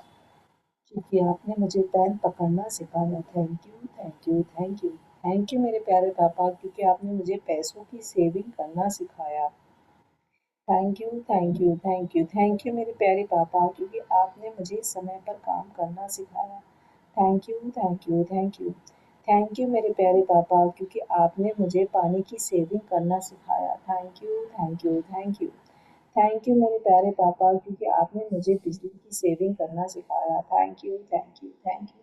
क्योंकि आपने मुझे pen पकड़ना सिखाया। Thank you, thank you, thank you. Thank you मेरे प्यारे papa, क्योंकि आपने मुझे पैसों की सेविंग करना सिखाया। Thank you, thank you, thank you, thank you मेरे प्यारे पापा, क्योंकि आपने मुझे समय पर काम करना सिखाया। Thank you, thank you, thank you. Thank you मेरे प्यारे पापा, क्योंकि आपने मुझे पानी की सेविंग करना सिखाया। Thank you, thank you, thank you. Thank you मेरे प्यारे पापा, क्योंकि आपने मुझे बिजली की सेविंग करना सिखाया। Thank you, thank you, thank you.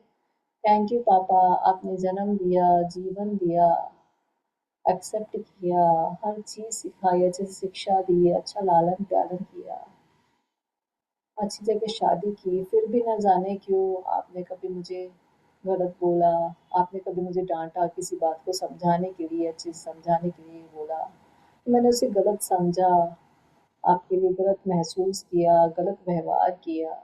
Thank you पापा, आपने जन्म दिया, जीवन दिया, एक्सेप्ट किया, हर चीज़ सिखाई, अच्छे से शिक्षा दी, अच्छा लालन पालन किया, अच्छी जगह शादी की, फिर भी न जाने क्यों आपने कभी मुझे गलत बोला, आपने कभी मुझे डाँटा, किसी बात को समझाने के लिए, अच्छे से समझाने के लिए बोला। मैंने उसे गलत समझा, आपके लिए गलत महसूस किया, गलत व्यवहार किया,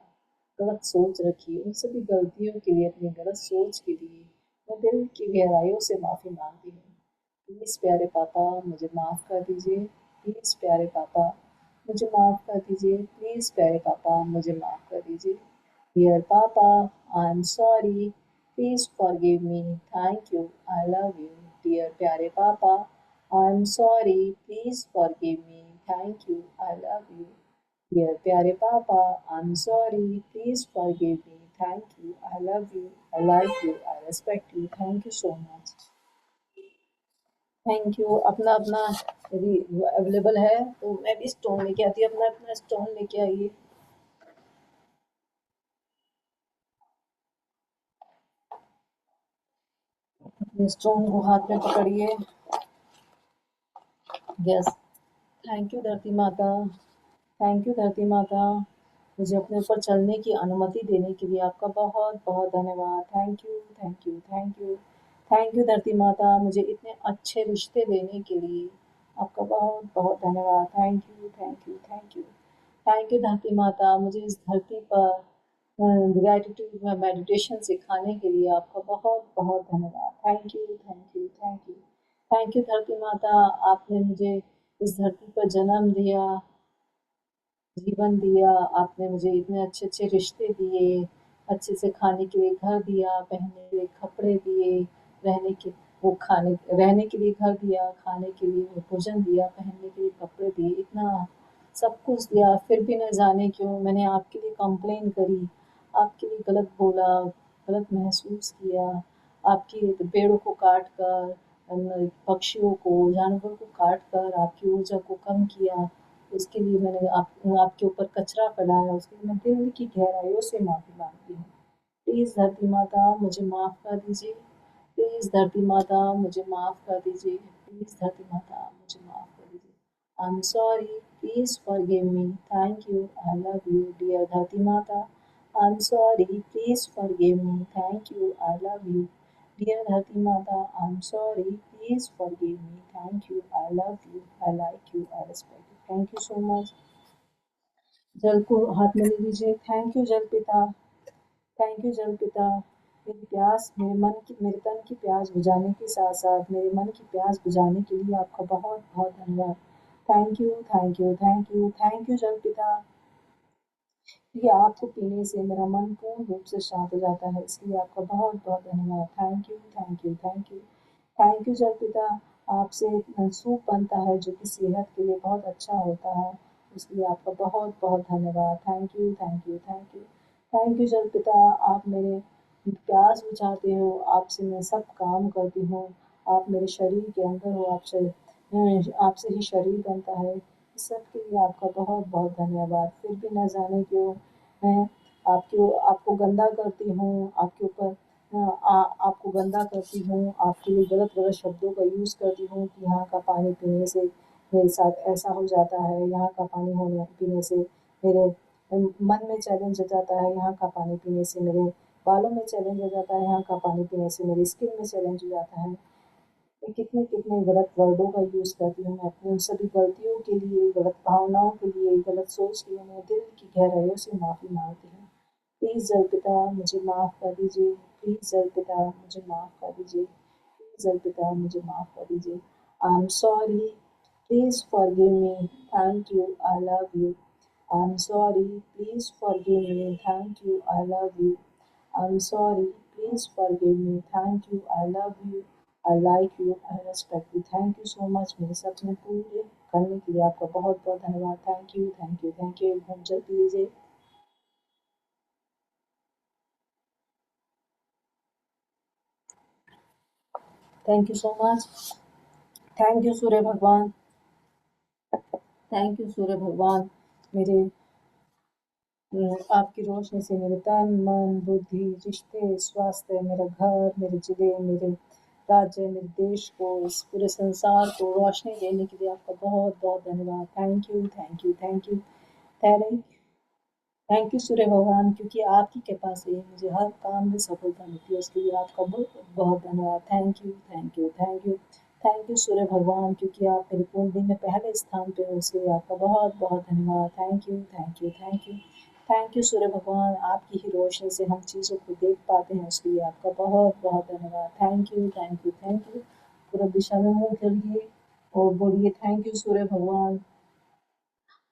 गलत सोच रखी। उन सभी गलतियों के लिए, अपनी गलत सोच के लिए मैं दिल की गहराइयों से माफ़ी माँगती हूँ। प्लीज़ प्यारे पापा, मुझे माफ़ कर दीजिए। प्लीज़ प्यारे पापा, मुझे माफ़ कर दीजिए। प्लीज़ प्यारे पापा, मुझे माफ़ कर दीजिए। डियर पापा, I am sorry, please forgive me, thank you, I love you. Dear प्यारे पापा, I am sorry, please forgive me, thank you, I love you. Dear प्यारे पापा, I am sorry, please forgive me, thank you, I love you, I like you, I respect you, thank you so much. Thank you. अपना अपना यदि available है तो मैं भी stone लेके आती हूँ, अपना अपना स्टोन लेके आइए। अपने स्टोन को हाथ में पकड़िए। यस, थैंक यू धरती माता, थैंक यू धरती माता, मुझे अपने ऊपर चलने की अनुमति देने के लिए आपका बहुत बहुत धन्यवाद। Thank you, thank you, thank you, thank you धरती माता, मुझे इतने अच्छे रिश्ते देने के लिए आपका बहुत बहुत धन्यवाद। Thank you, thank you, thank you, thank you धरती माता, मुझे इस धरती पर ग्रैटिट्यूड में मेडिटेशन सिखाने के लिए आपका बहुत बहुत धन्यवाद। Thank you, thank you, thank you, thank you धरती माता, आपने मुझे इस धरती पर जन्म दिया, जीवन दिया, आपने मुझे इतने अच्छे अच्छे रिश्ते दिए, अच्छे से खाने के लिए घर दिया, पहनने के लिए कपड़े दिए, रहने के लिए घर दिया, खाने के लिए वो भोजन दिया, पहनने के लिए कपड़े दिए, इतना सब कुछ दिया, फिर भी न जाने क्यों मैंने आपके लिए कंप्लेन करी, आपके लिए गलत बोला, गलत महसूस किया, आपकी पेड़ों को काट कर, पक्षियों को, जानवरों को काट कर आपकी ऊर्जा को कम किया, उसके लिए मैंने आपके ऊपर कचरा फैलाया, उसके लिए मैं दिल की गहराइयों से माफ़ी माँगती हूँ। प्लीज़ धरती माता, मुझे माफ़ कर दीजिए। प्लीज़ धरती माता, मुझे माफ़ कर दीजिए। प्लीज़ धरती माता, मुझे माफ़ कर दीजिए। I am sorry, please forgive me, thank you, I love you. Dear धरती माता, I am sorry, please forgive me, thank you, I love you. Dear धरती माता, I am sorry, please forgive me, thank you, I love you, I like you, I respect you, thank you so much. जल को हाथ में ले लीजिए। Thank you जल पिता, थैंक यू जल पिता, मेरी प्यास, मेरे तन की प्यास बुझाने के साथ साथ मेरे मन की प्यास बुझाने के लिए आपका बहुत बहुत धन्यवाद। Thank you, thank you, thank you, thank you जल पिता, क्योंकि आपको पीने से मेरा मन पूर्ण रूप से शांत हो जाता है, इसलिए आपका बहुत बहुत धन्यवाद। Thank you, thank you, thank you, thank you जल पिता, आपसे सूप बनता है जो कि सेहत के लिए बहुत अच्छा होता है, इसलिए आपका बहुत बहुत धन्यवाद। Thank you, thank you, thank you, thank you जल पिता, आप मेरे प्यास बुझाते हो, आपसे मैं सब काम करती हूँ, आप मेरे शरीर के अंदर हो, आपसे ही शरीर बनता है। इस सब के लिए आपका बहुत बहुत धन्यवाद। फिर भी न जाने क्यों मैं आपको गंदा करती हूँ, आपके ऊपर आपको गंदा करती हूँ, आपके लिए गलत शब्दों का यूज़ करती हूँ कि यहाँ का पानी पीने से मेरे साथ ऐसा हो जाता है, यहाँ का पानी पीने से मेरे मन में चैलेंज हो जाता है, यहाँ का पानी पीने से मेरे बालों में चैलेंज हो जाता है, यहाँ का पानी पीने से मेरी स्किन में चैलेंज हो जाता है। मैं कितने गलत वर्डों का यूज़ करती हूँ। मैं अपनी उन सभी गलतियों के लिए, गलत भावनाओं के लिए, गलत सोच के लिए मैं दिल की गहराइयों से माफ़ी माँगती हूँ। प्लीज़ जल पिता मुझे माफ़ कर दीजिए। प्लीज़ जल पिता मुझे माफ़ कर दीजिए। प्लीज़ जल पिता मुझे माफ़ कर दीजिए। I am sorry. Please forgive me. Thank you. I love you. I am sorry. Please forgive me. Thank you. I love you. I am sorry. Please forgive me. Thank you. I love you. I like you. I respect you. Thank you so much मेरे सपने पूरे करने के लिए आपका बहुत बहुत धन्यवाद। Thank you, thank you, thank you. एक घूम चल लीजिए। Thank you so much. Thank you Surya Bhagwan. Thank you Surya भगवान। मेरे आपकी रोशनी से मेरे तन, मन, बुद्धि, रिश्ते, स्वास्थ्य, मेरा घर, मेरे ज़िले, मेरे राज्य, मेरे देश को, इस पूरे संसार को रोशनी देने के लिए आपका बहुत बहुत धन्यवाद। Thank you, thank you, thank you. Thank you Surya Bhagwan, क्योंकि आपकी कृपा से मुझे हर काम में सफलता मिलती है, उसके लिए आपका बहुत बहुत धन्यवाद। Thank you, thank you, thank you. Thank you Surya Bhagwan, क्योंकि आप मेरी कुंडली में पहले स्थान पे हो, उसके लिए आपका बहुत बहुत धन्यवाद। Thank you, thank you, thank you. Thank you Surya Bhagwan, आपकी ही रोशनी से हम चीज़ों को देख पाते हैं, उसके लिए आपका बहुत बहुत धन्यवाद। Thank you, thank you, thank you. पूरब दिशा में मुँह करिए और बोलिए थैंक यू सूर्य भगवान।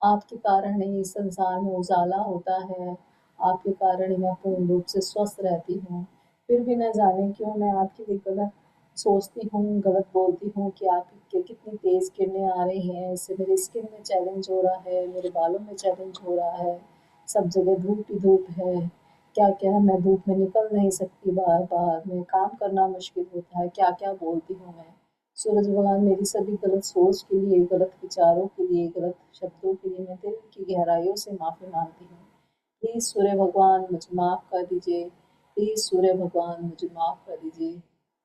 आपके कारण ही इस संसार में उजाला होता है, आपके कारण ही मैं पूर्ण रूप से स्वस्थ रहती हूँ। फिर भी न जाने क्यों मैं आपके लिए गलत सोचती हूँ, गलत बोलती हूँ कि आपकी कितनी तेज़ किरणें आ रही हैं, इससे मेरी स्किन में चैलेंज हो रहा है, मेरे बालों में चैलेंज हो रहा है, सब जगह धूप ही धूप है। क्या-क्या मैं धूप में निकल नहीं सकती बाहर, मैं काम करना मुश्किल होता है, क्या-क्या बोलती हूँ मैं। सूरज भगवान मेरी सभी गलत सोच के लिए, गलत विचारों के लिए, गलत शब्दों के लिए मैं दिल की गहराइयों से माफ़ी माँगती हूँ। प्लीज़ सूर्य भगवान मुझे माफ़ कर दीजिए। प्लीज़ सूर्य भगवान मुझे माफ़ कर दीजिए।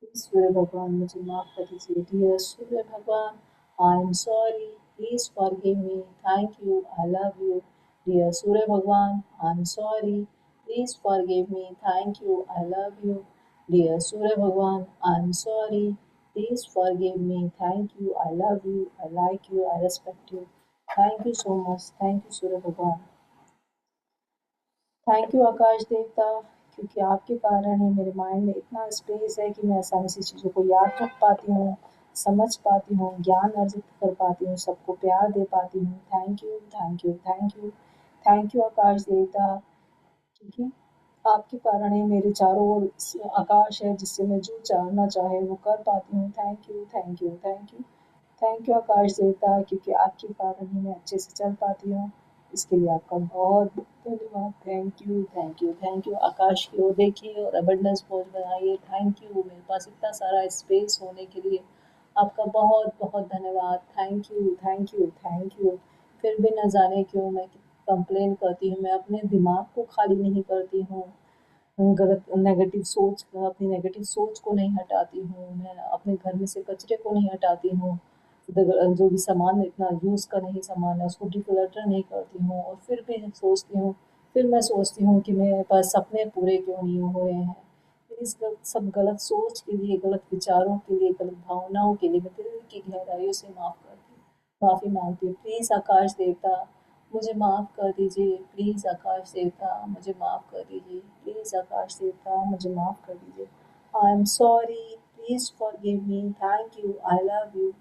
प्लीज़ सूर्य भगवान मुझे माफ़ कर दीजिए। Dear Surya Bhagwan, I am sorry. Please forgive me. Thank you. I love you. Dear Surya Bhagwan, I am sorry. Please forgive me. Thank you. I love you. Dear Surya Bhagwan, I am sorry. Please forgive me. Thank you. I love you. I like you. I respect you. Thank you so much. Thank you, Surya Bhagwan. Thank you Akash Devta, क्योंकि आपके कारण ही मेरे mind में इतना space है कि मैं आसानी से चीज़ों को याद रख पाती हूँ, समझ पाती हूँ, ज्ञान अर्जित कर पाती हूँ, सबको प्यार दे पाती हूँ। Thank you, thank you, thank you. Thank you Akash Devta, क्योंकि आपके कारण ही मेरे चारों ओर आकाश है, जिससे मैं जो चाहना चाहे वो कर पाती हूँ। Thank you, thank you, thank you. Thank you Akash Devta, क्योंकि आपके कारण ही मैं अच्छे से चल पाती हूँ। इसके लिए आपका बहुत धन्यवाद। Thank you, thank you, thank you. आकाश की ओर देखिए और अबंडेंस पहुँच बनाइए। थैंक यू, मेरे पास इतना सारा स्पेस होने के लिए आपका बहुत बहुत धन्यवाद। Thank you, thank you, thank you. फिर भी न जाने क्यों मैं कंप्लेन करती हूँ, मैं अपने दिमाग को खाली नहीं करती हूँ, गलत नेगेटिव सोच अपनी नेगेटिव सोच को नहीं हटाती हूँ, मैं अपने घर में से कचरे को नहीं हटाती हूँ, जो भी सामान इतना यूज़ का नहीं सामान है उसको डिक्लटर नहीं करती हूँ, और फिर मैं सोचती हूँ कि मेरे पास सपने पूरे क्यों नहीं हो रहे हैं। इस सब गलत सोच के लिए, गलत विचारों के लिए, गलत भावनाओं के लिए मैं दिल की गहराइयों से माफ़ी मांगती हूँ। प्लीज़ आकाश देवता मुझे माफ़ कर दीजिए। प्लीज़ आकाश देवता मुझे माफ़ कर दीजिए। प्लीज़ आकाश देवता मुझे माफ़ कर दीजिए। I am sorry. Please forgive me. Thank you. I love you.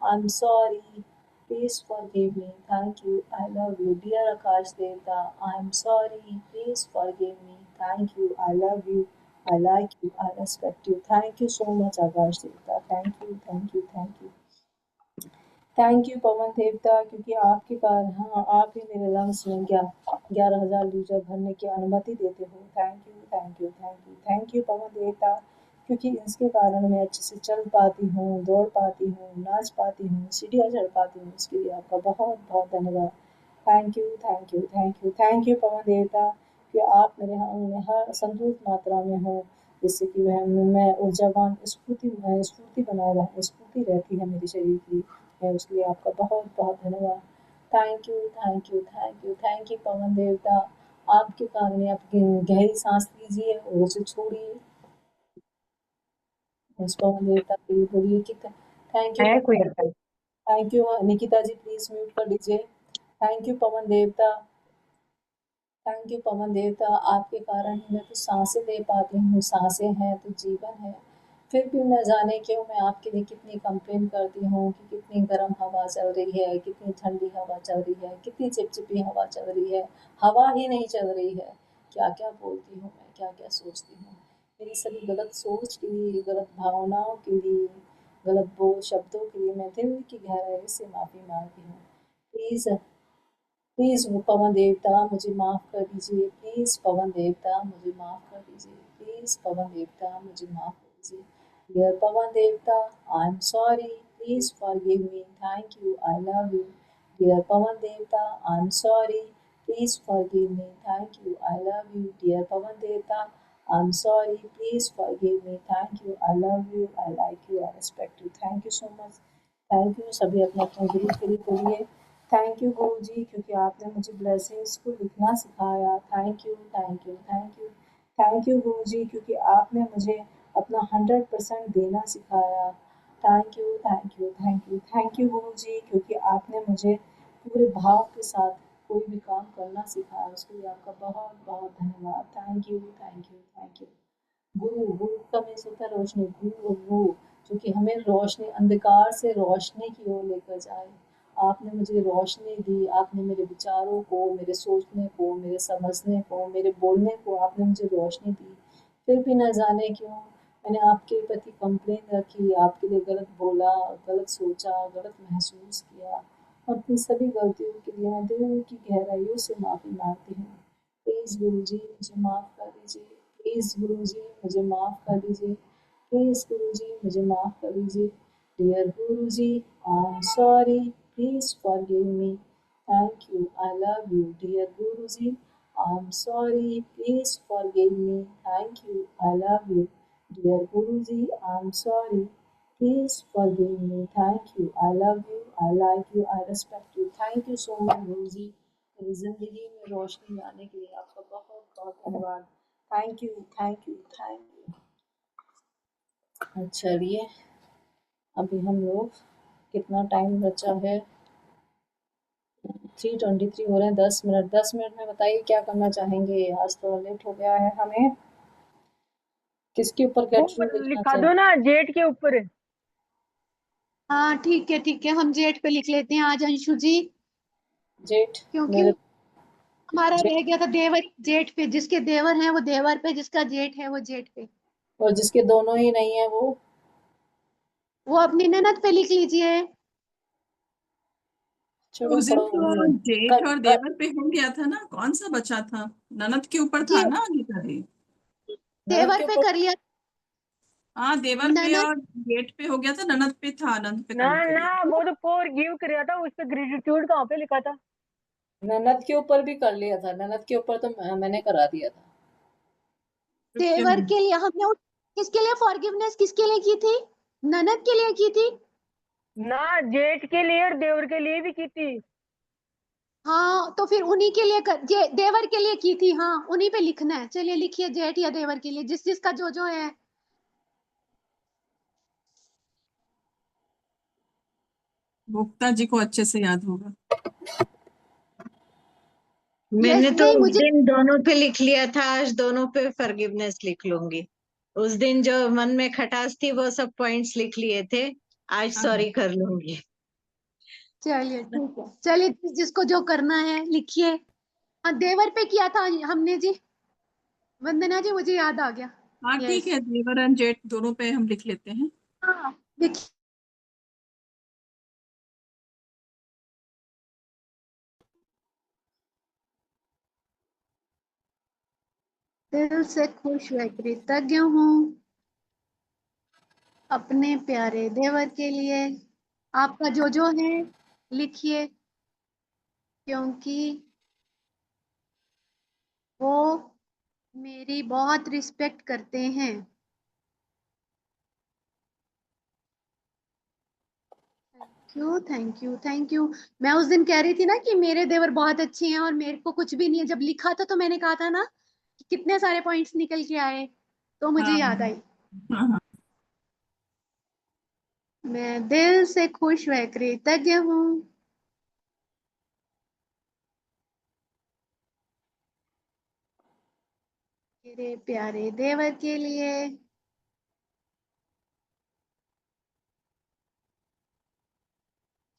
I am sorry. Please forgive me. Thank you. I love you. Dear Akash Devta, I am sorry. Please forgive me. Thank you. I love you. I like you. I respect you. Thank you so much Akash Devta. Thank you, thank you, thank you. Thank you Pavan Devta, क्योंकि आपके कारण हाँ आप ही मेरे lungs में 11,000 litre भरने की अनुमति देते हो। Thank you, thank you, thank you, thank you Pavan Devta, क्योंकि इसके कारण मैं अच्छे से चल पाती हूँ, दौड़ पाती हूँ, नाच पाती हूँ, सीढ़ियाँ चढ़ पाती हूँ। इसके लिए आपका बहुत बहुत धन्यवाद। Thank you, thank you, thank you, thank you Pavan Devta कि आप मेरे में हर संतुलित मात्रा में हो, जिससे कि वह मैं ऊर्जावान स्फूर्ति बनाए रह स्फूर्ति रहती है मेरे शरीर की। मैं उसके लिए आपका बहुत बहुत धन्यवाद। Thank you, thank you, thank you, thank you Pavan Devta. आपके कारण ही आप गहरी सांस लीजिए और उसे छोड़िए। उस पवन देवता के लिए बोलिए कि थैंक यू है कोई पवन, आता है? Thank you Nikita ji, please mute कर लीजिए। थैंक यू पवन देवता, थैंक यू पवन देवता। आपके कारण ही मैं तो सांसें ले पाती हूँ, सांसें हैं तो जीवन है। फिर भी न जाने क्यों मैं आपके लिए कितनी कंप्लेन करती हूँ कि कितनी गर्म हवा चल रही है, कितनी ठंडी हवा चल रही है, कितनी चिपचिपी हवा चल रही है, हवा ही नहीं चल रही है। क्या क्या बोलती हूँ मैं, क्या क्या सोचती हूँ। मेरी सभी गलत सोच के लिए, गलत भावनाओं के लिए, गलत बोल शब्दों के लिए मैं दिल की गहराई से माफ़ी मांगती हूँ। प्लीज़ प्लीज़ वो पवन देवता मुझे माफ़ कर दीजिए। प्लीज़ पवन देवता मुझे माफ़ कर दीजिए। प्लीज़ पवन देवता मुझे माफ़ कर दीजिए। Dear Pavan Devta, I am sorry, please forgive me, thank you, I love you. Dear Pavan Devta, I am sorry, please forgive me, thank you, I love you. Dear Pavan Devta, I am sorry, please forgive me, thank you, I love you, I like you, I respect you. Thank you so much. Thank you. सभी अपने अपने गुरु के लिए बोलिए। Thank you गुरु जी, क्योंकि आपने मुझे blessings को लिखना सिखाया। Thank you, thank you, thank you. Thank you गुरु जी, क्योंकि आपने मुझे अपना 100% देना सिखाया। Thank you, thank you, thank you, thank you गुरु जी, क्योंकि आपने मुझे पूरे भाव के साथ कोई भी काम करना सिखाया। उसके लिए आपका बहुत बहुत धन्यवाद। Thank you, thank you, thank you. गुरु, गुरु का मीन्स होता है रोशनी। गुरु और वो जो कि हमें रोशनी, अंधकार से रोशनी की ओर लेकर जाए। आपने मुझे रोशनी दी, आपने मेरे विचारों को, मेरे सोचने को, मेरे समझने को, मेरे बोलने को आपने मुझे रोशनी दी। फिर भी न जाने क्यों मैंने आपके प्रति कंप्लेन रखी, आपके लिए गलत बोला, गलत सोचा, गलत महसूस किया। अपनी सभी गलतियों के लिए मैं दिल की गहराइयों से माफ़ी मांगती हूँ। प्लीज़ गुरु जी मुझे माफ़ कर दीजिए। प्लीज़ गुरु जी मुझे माफ़ कर दीजिए। प्लीज़ गुरु जी मुझे माफ़ कर दीजिए। Dear Guru ji, I am sorry, please forgive me, thank you, I love you. Dear Guru ji, I am sorry, please forgive me, thank you, I love you. Dear Guru ji, I am sorry, please forgive me, thank you, I love you, I like you, I respect you. Thank you so much Guru ji. मेरी ज़िंदगी में रोशनी लाने के लिए आपका बहुत बहुत धन्यवाद। Thank you, thank you, thank you. चलिए, अभी हम लोग कितना टाइम बचा है? 3:23 हो रहे हैं। 10 मिनट, 10 मिनट में बताइए क्या करना चाहेंगे। आज तो लेट हो गया है हमें। किसके ऊपर वो कैटरिंग लिखना लिखा दो ना जेट के ऊपर। हाँ ठीक है, हम जेठ पे लिख लेते हैं आज अंशु जी, जेठ? क्योंकि मेरे हमारा जेठ, रह गया था देवर। जेठ पे, जिसके देवर हैं वो देवर पे, जिसका जेठ है वो जेठ पे। और जिसके दोनों ही नहीं है वो अपनी ननद पे लिख लीजिए। चलो उस दिन पढ़ो तो जेठ कर, और कर, देवर पे हो गया था ना, कौन सा बचा था? ननद के ऊपर था जी, ना गीता जी? ननद देवर के पे ऊपर। कर लिया। हाँ, देवर पे ननद, और जेठ पे हो गया था, ननद पे था, ननद पे ना करने के ना, लिए। वो तो फॉर गिव कर था, उस पे ग्रेटिट्यूड कहाँ पे लिखा था? ननद के ऊपर भी कर लिया था। ननद के ऊपर तो मैंने करा दिया था। देवर के लिए हमने किसके लिए फॉरगिवनेस किसके लिए की थी? ननद के लिए की थी। ना, जेठ के लिए और देवर के लिए भी की थी। हाँ तो फिर उन्हीं के लिए देवर के लिए की थी। हाँ उन्हीं पे लिखना है। चलिए लिखिए जेठ या देवर के लिए, जिस जिसका जो जो है। गुप्ता जी को अच्छे से याद होगा। मैंने तो नहीं उस मुझे, दिन दोनों पे लिख लिया था, आज दोनों पे फॉरगिवनेस लिख लूंगी। उस दिन जो मन में खटास थी वो सब पॉइंट्स लिख लिए थे, आज हाँ, सॉरी कर लूंगी। चलिए ठीक है। चलिए जिसको जो करना है लिखिए। हाँ देवर पे किया था हमने जी। वंदना जी मुझे याद आ गया। हाँ ठीक यस, है, देवर एंड जेठ दोनों पे हम लिख लेते हैं। हाँ लिखिए। दिल से खुश व कृतज्ञ हूँ अपने प्यारे देवर के लिए आपका जो है लिखिए, क्योंकि वो मेरी बहुत रिस्पेक्ट करते हैं। Thank you, thank you, thank you. मैं उस दिन कह रही थी ना कि मेरे देवर बहुत अच्छे हैं और मेरे को कुछ भी नहीं है। जब लिखा था तो मैंने कहा था ना कि कितने सारे पॉइंट्स निकल के आए, तो मुझे हाँ याद आई। हाँ हाँ। मैं दिल से खुश व कृतज्ञ हूँ मेरे प्यारे देवर के लिए,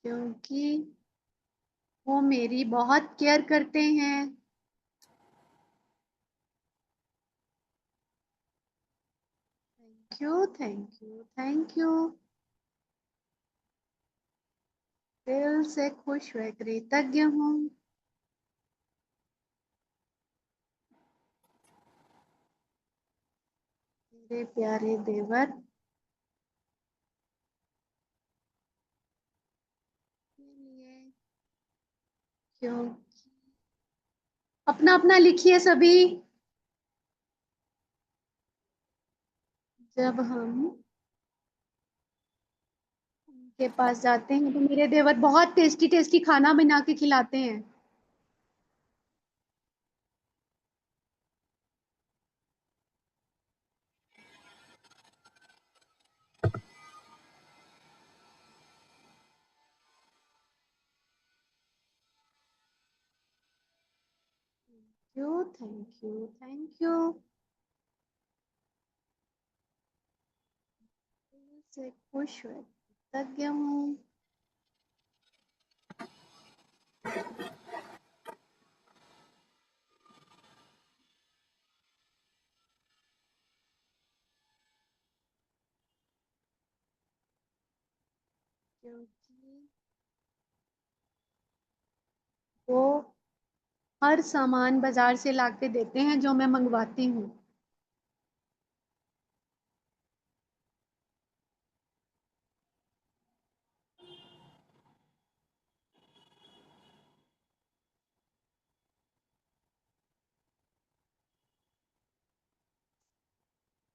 क्योंकि वो मेरी बहुत केयर करते हैं। Thank you, thank you, thank you. दिल से खुश व कृतज्ञ हूँ मेरे प्यारे देवर के लिए, क्योंकि अपना अपना लिखिए सभी। जब हम उनके पास जाते हैं तो मेरे देवर बहुत टेस्टी टेस्टी खाना बना के खिलाते हैं। Thank you, thank you. दिल से खुश व कृतज्ञ हूँ क्योंकि वो हर सामान बाजार से लाके देते हैं जो मैं मंगवाती हूँ।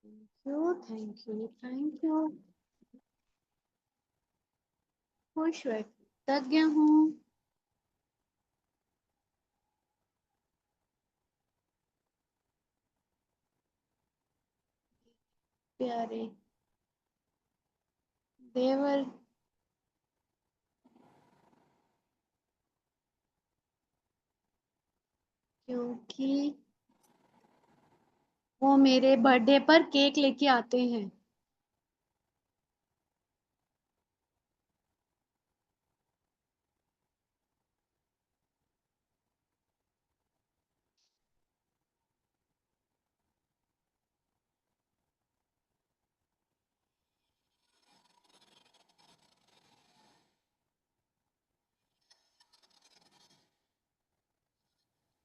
Thank you, thank you, thank you. खुश व कृतज्ञ हूँ प्यारे देवर क्योंकि वो मेरे बर्थडे पर केक लेके आते हैं।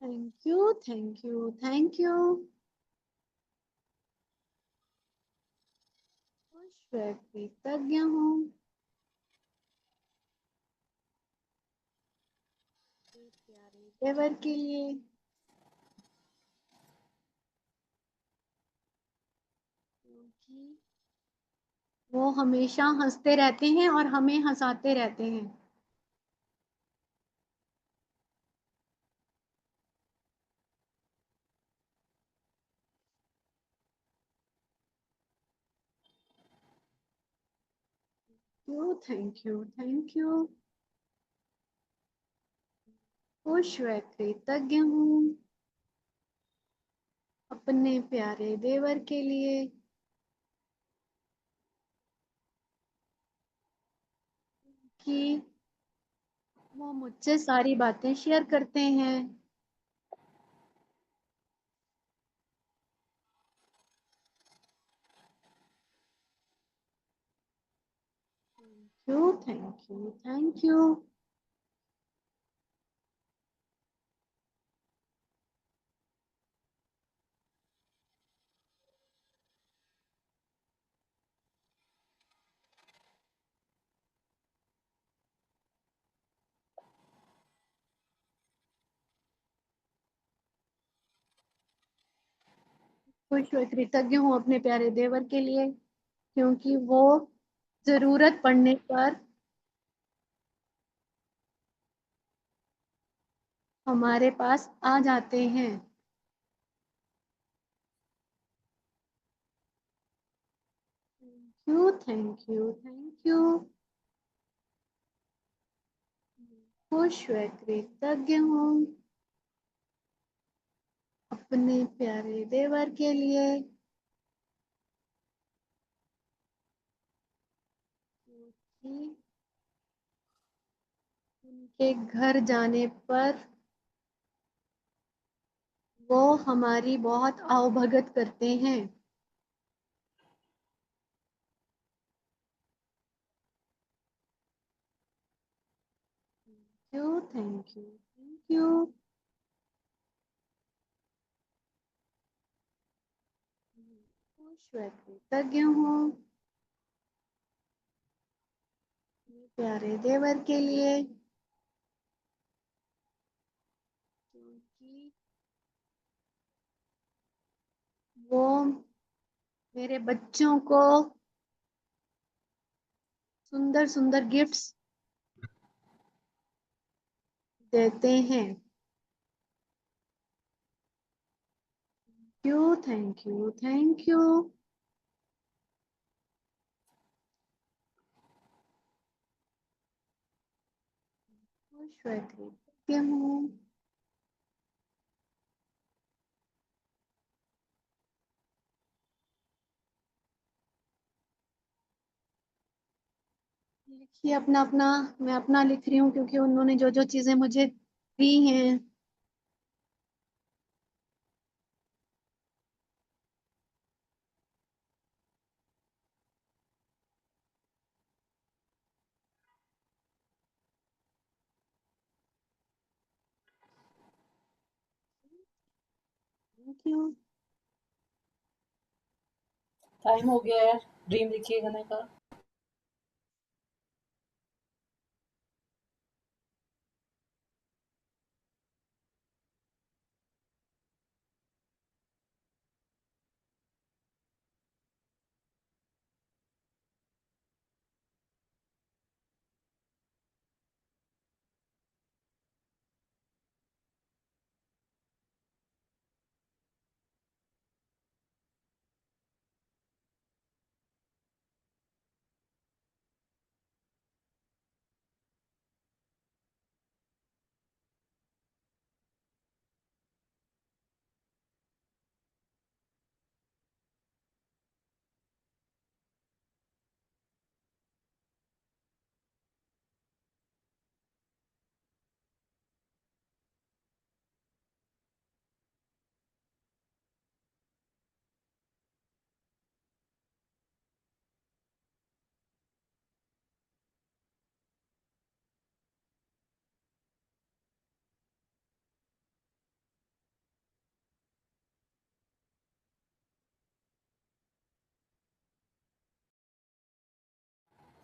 Thank you, thank you, thank you. खुश व कृतज्ञ हूँ मेरे प्यारे देवर के लिए, क्योंकि वो हमेशा हंसते रहते हैं और हमें हंसाते रहते हैं। Thank you, thank you. खुश व कृतज्ञ हूँ अपने प्यारे देवर के लिए, कि वो मुझसे सारी बातें शेयर करते हैं। Thank you, thank you, thank you. खुश व कृतज्ञ हूँ अपने प्यारे देवर के लिए, क्योंकि वो जरूरत पड़ने पर हमारे पास आ जाते हैं। Thank you, thank you, thank you. खुश व कृतज्ञ हूँ अपने प्यारे देवर के लिए, क्योंकि उनके घर जाने पर वो हमारी बहुत आवभगत करते हैं। Thank you, thank you, thank you. खुश व कृतज्ञ हूँ अपने प्यारे देवर के लिए, क्योंकि वो मेरे बच्चों को सुंदर सुंदर गिफ्ट्स देते हैं। Thank you, thank you. खुश व कृतज्ञ हूँ लिखिए अपना अपना, मैं अपना लिख रही हूँ क्योंकि उन्होंने जो जो चीजें मुझे दी हैं। Thank you. टाइम हो गया है, ड्रीम लिखिए गाने का।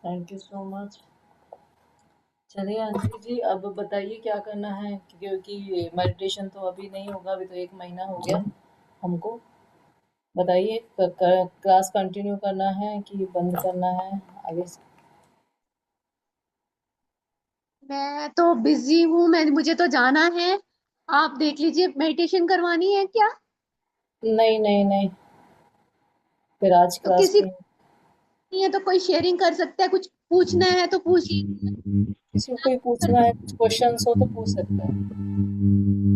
Thank you so much. चलिए अंजलि जी, अब बताइए क्या करना है, क्योंकि मेडिटेशन तो अभी नहीं होगा, अभी तो 1 महीना हो गया हमको। बताइए क्लास कंटिन्यू करना है कि बंद करना है आगे से? मैं तो बिजी हूँ, मुझे तो जाना है। आप देख लीजिए, मेडिटेशन करवानी है क्या? नहीं नहीं नहीं, फिर आज तो क्लास किसी में नहीं है तो कोई शेयरिंग कर सकता है, कुछ पूछना है तो पूछिए। किसी को कोई पूछना है, कुछ क्वेश्चंस हो तो पूछ सकते हैं।